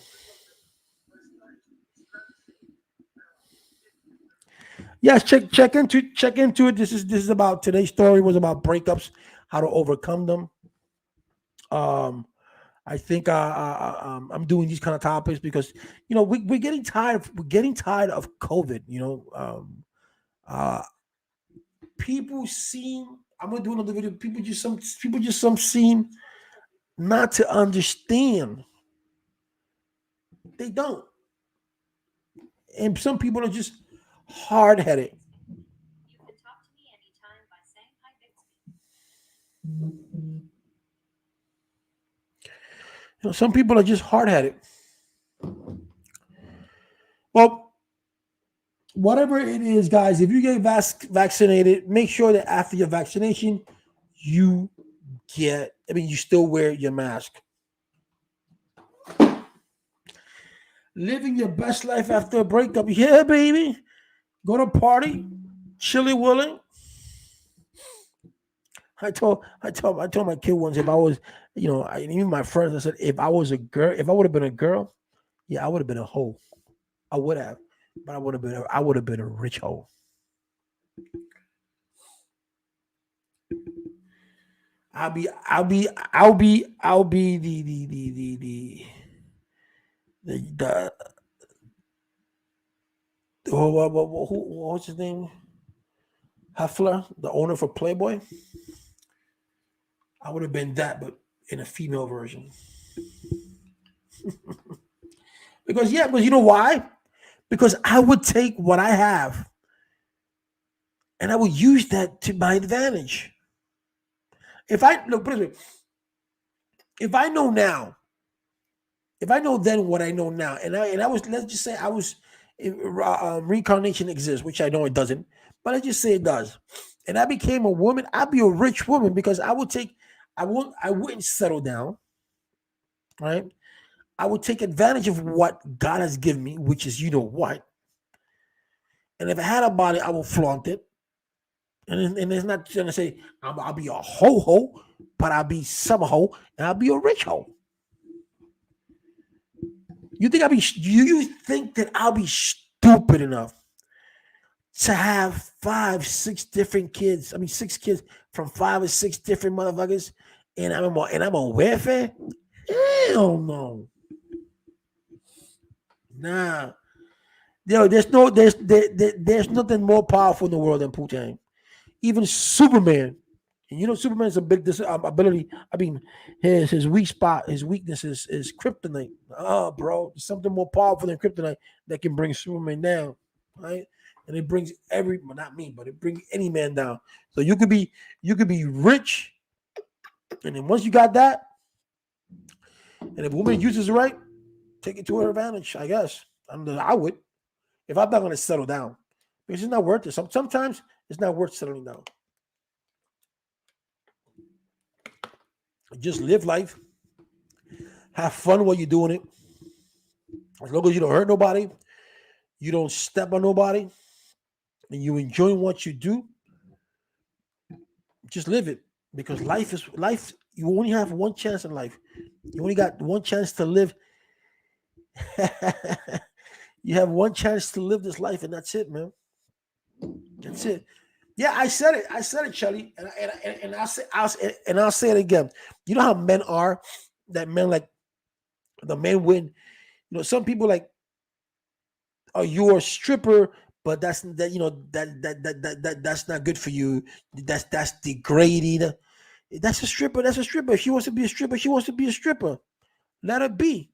Yes, check into it. This is about today's story was about breakups, how to overcome them. Um, I think I'm doing these kind of topics because we're getting tired of COVID. Uh, people seem I'm gonna do another video. People just some seem not to understand. They don't, and some people are just hard headed. Some people are just hard headed. Well, whatever it is, guys, if you get vaccinated, make sure that after your vaccination, you you still wear your mask. Living your best life after a breakup. Yeah, baby. Go to party, chilly willing. I told my kid once if I was, even my friends, I said if I was a girl, if I would have been a girl, yeah, I would have been a hoe. I would have, but I would have been a rich hoe. I'll be the what's his name? Heffler, the owner for Playboy. I would have been that, but in a female version. Because you know why? Because I would take what I have and I would use that to my advantage. If I look, put it this way, if I know now, if I know then what I know now, and I was, let's just say I was reincarnation exists, which I know it doesn't, but let's just say it does, and I became a woman, I'd be a rich woman because I wouldn't settle down, right? I would take advantage of what God has given me, which is you know what, and if I had a body, I will flaunt it. And it's not gonna say I'll be a ho ho, but I'll be some ho, and I'll be a rich ho. You think that I'll be stupid enough to have 5, 6 different kids? I mean 6 kids from 5 or 6 different motherfuckers, and I'm on welfare? Hell no. Nah. There's no there's nothing more powerful in the world than Putin. Even Superman And you know, Superman's a big ability. I mean, his weak spot, his weakness is kryptonite. Bro, there's something more powerful than kryptonite that can bring Superman down, right? And it brings well, not me, but it brings any man down. So you could be rich, and then once you got that, and if a woman uses it right, take it to her advantage. I guess I would if I'm not going to settle down because it's not worth it. Sometimes it's not worth settling down. Just live life, have fun while you're doing it. As long as you don't hurt nobody, you don't step on nobody, and you enjoy what you do, just live it. Because life is life. You only have one chance in life. You only got one chance to live. You have one chance to live this life, and that's it, man. That's it. Yeah, I said it. I said it, Shelly, and I'll say it again. You know how men are. That men like the men win. You know, some people like, oh, you're a stripper, but that's that. You know that's not good for you. That's degrading. That's a stripper. That's a stripper. If she wants to be a stripper, she wants to be a stripper. Let her be.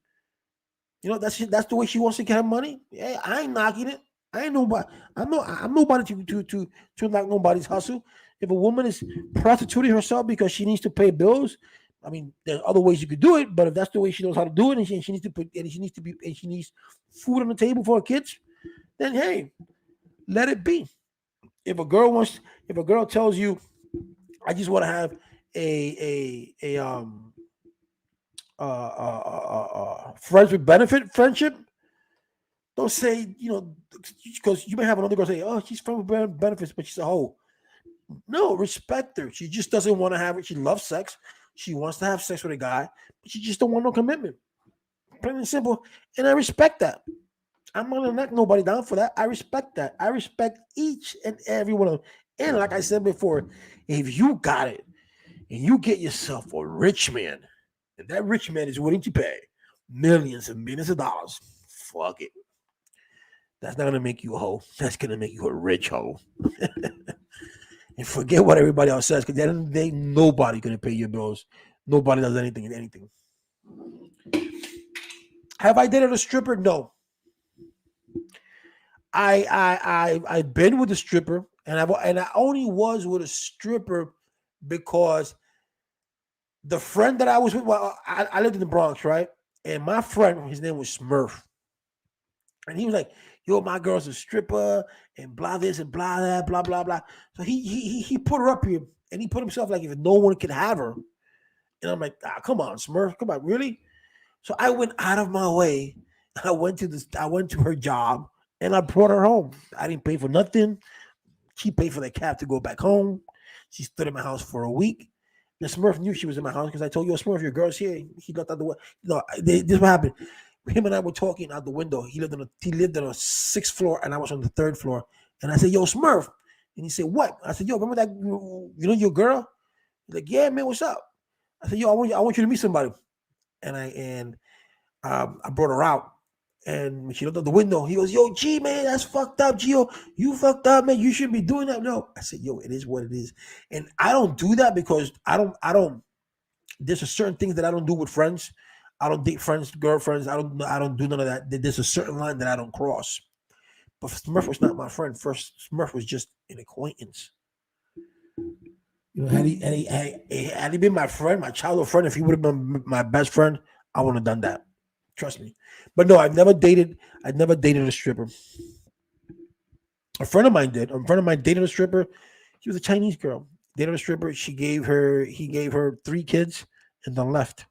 You know, that's the way she wants to get her money. Yeah, I ain't knocking it. I ain't nobody. I'm nobody to knock nobody's hustle. If a woman is prostituting herself because she needs to pay bills, I mean, there's other ways you could do it. But if that's the way she knows how to do it, and she needs to put and she needs to be and she needs food on the table for her kids, then hey, let it be. If a girl wants, if a girl tells you, I just want to have a friends with benefit friendship. Don't say, because you may have another girl say, "Oh, she's from benefits, but she's a hoe." No, respect her. She just doesn't want to have it. She loves sex. She wants to have sex with a guy, but she just don't want no commitment. Plain and simple. And I respect that. I'm not gonna knock nobody down for that. I respect that. I respect each and every one of them. And like I said before, if you got it and you get yourself a rich man, and that rich man is willing to pay millions and millions of dollars, fuck it. That's not gonna make you a hoe. That's gonna make you a rich hoe. And forget what everybody else says, because at the end of the day, nobody gonna pay your bills. Nobody does anything in anything. Have I dated a stripper? No. I've been with a stripper, and I only was with a stripper because the friend that I was with, well, I lived in the Bronx, right? And my friend, his name was Smurf. And he was like, "Yo, my girl's a stripper, and blah this and blah that, blah blah blah." So he put her up here, and he put himself like if no one could have her. And I'm like, come on, Smurf, come on, really? So I went out of my way. I went to her job, and I brought her home. I didn't pay for nothing. She paid for the cab to go back home. She stood in my house for a week. The Smurf knew she was in my house because I told you, Smurf, your girl's here. He looked out the window. No, this is what happened. Him and I were talking out the window. He lived on a sixth floor, and I was on the third floor. And I said, "Yo, Smurf," and he said, "What?" I said, "Yo, remember that? You know your girl?" He's like, "Yeah, man, what's up?" I said, "Yo, I want you to meet somebody." And I brought her out. And when she looked out the window, he goes, "Yo, G, man, that's fucked up, Gio. You fucked up, man. You shouldn't be doing that." No, I said, "Yo, it is what it is." And I don't do that because I don't. There's a certain things that I don't do with friends. I don't date friends, girlfriends. I don't do none of that. There's a certain line that I don't cross. But Smurf was not my friend. First, Smurf was just an acquaintance. Had he been my friend, my childhood friend, if he would have been my best friend, I wouldn't have done that. Trust me. But no, I've never dated. I've never dated a stripper. A friend of mine did. A friend of mine dated a stripper. She was a Chinese girl. Dated a stripper. He gave her 3 kids and then left.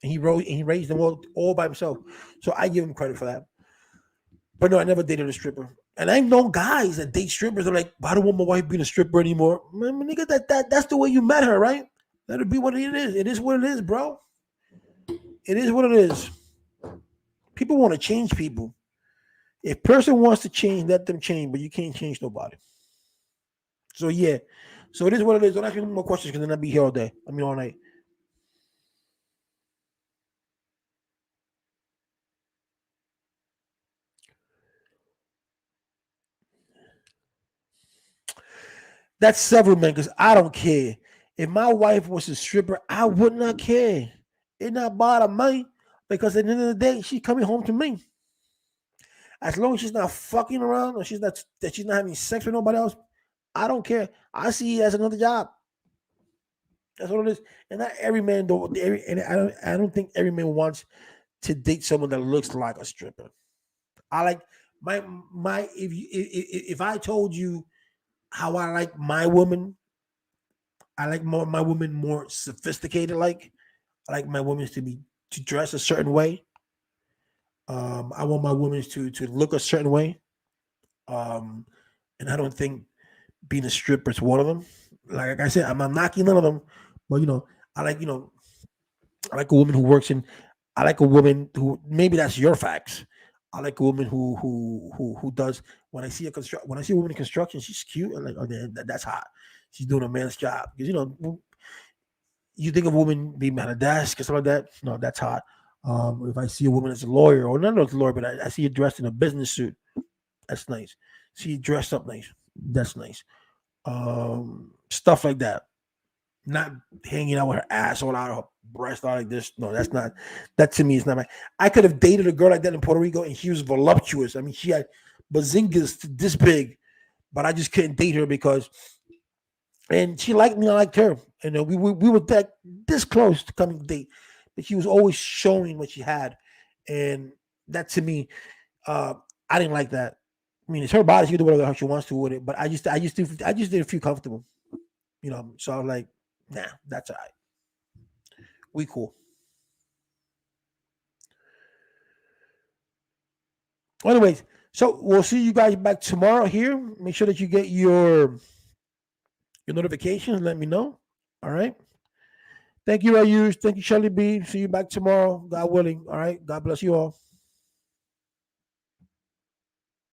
And he raised them all by himself. So I give him credit for that. But no, I never dated a stripper. And I've known guys that date strippers. They're like, "I don't want my wife being a stripper anymore." Man, nigga, that's the way you met her, right? Let it be what it is. It is what it is, bro. It is what it is. People want to change people. If person wants to change, let them change. But you can't change nobody. So yeah. So it is what it is. Don't ask me no more questions because then I'll be here all day. I mean all night. That's several, man, because I don't care. If my wife was a stripper, I would not care. It not bother me because at the end of the day, she's coming home to me. As long as she's not fucking around or she's not having sex with nobody else, I don't care. I see it as another job. That's what it is. And not every man don't. And I don't think every man wants to date someone that looks like a stripper. I like my if I told you how I like my woman, I like my woman more sophisticated. I like my women to dress a certain way. I want my women to look a certain way. Um, and I don't think being a stripper is one of them. Like I said, I'm not knocking none of them, but I like I like a woman who works in. I like a woman who maybe that's your facts. I like a woman who does. When I see a woman in construction, she's cute. I'm like, oh, that's hot. She's doing a man's job because you think of a woman being behind a desk or something like that. No, that's hot. If I see a woman as a lawyer, or not as a lawyer, but I see her dressed in a business suit, that's nice. See you dressed up nice, that's nice. Stuff like that. Not hanging out with her ass all out, her breast out like this. No, that's not. That to me is not my. I could have dated a girl like that in Puerto Rico, and she was voluptuous. I mean, she had bazingas this big, but I just couldn't date her because, and she liked me, I liked her, and we were that this close to coming to date, but she was always showing what she had, and that to me, uh, I didn't like that. I mean, it's her body; she can do whatever she wants to with it. But I just didn't feel comfortable, So I was like, nah, that's all right. We cool. Anyways, so we'll see you guys back tomorrow here. Make sure that you get your notifications. Let me know. All right. Thank you, Ayush. Thank you, Shelly B. See you back tomorrow. God willing. All right. God bless you all.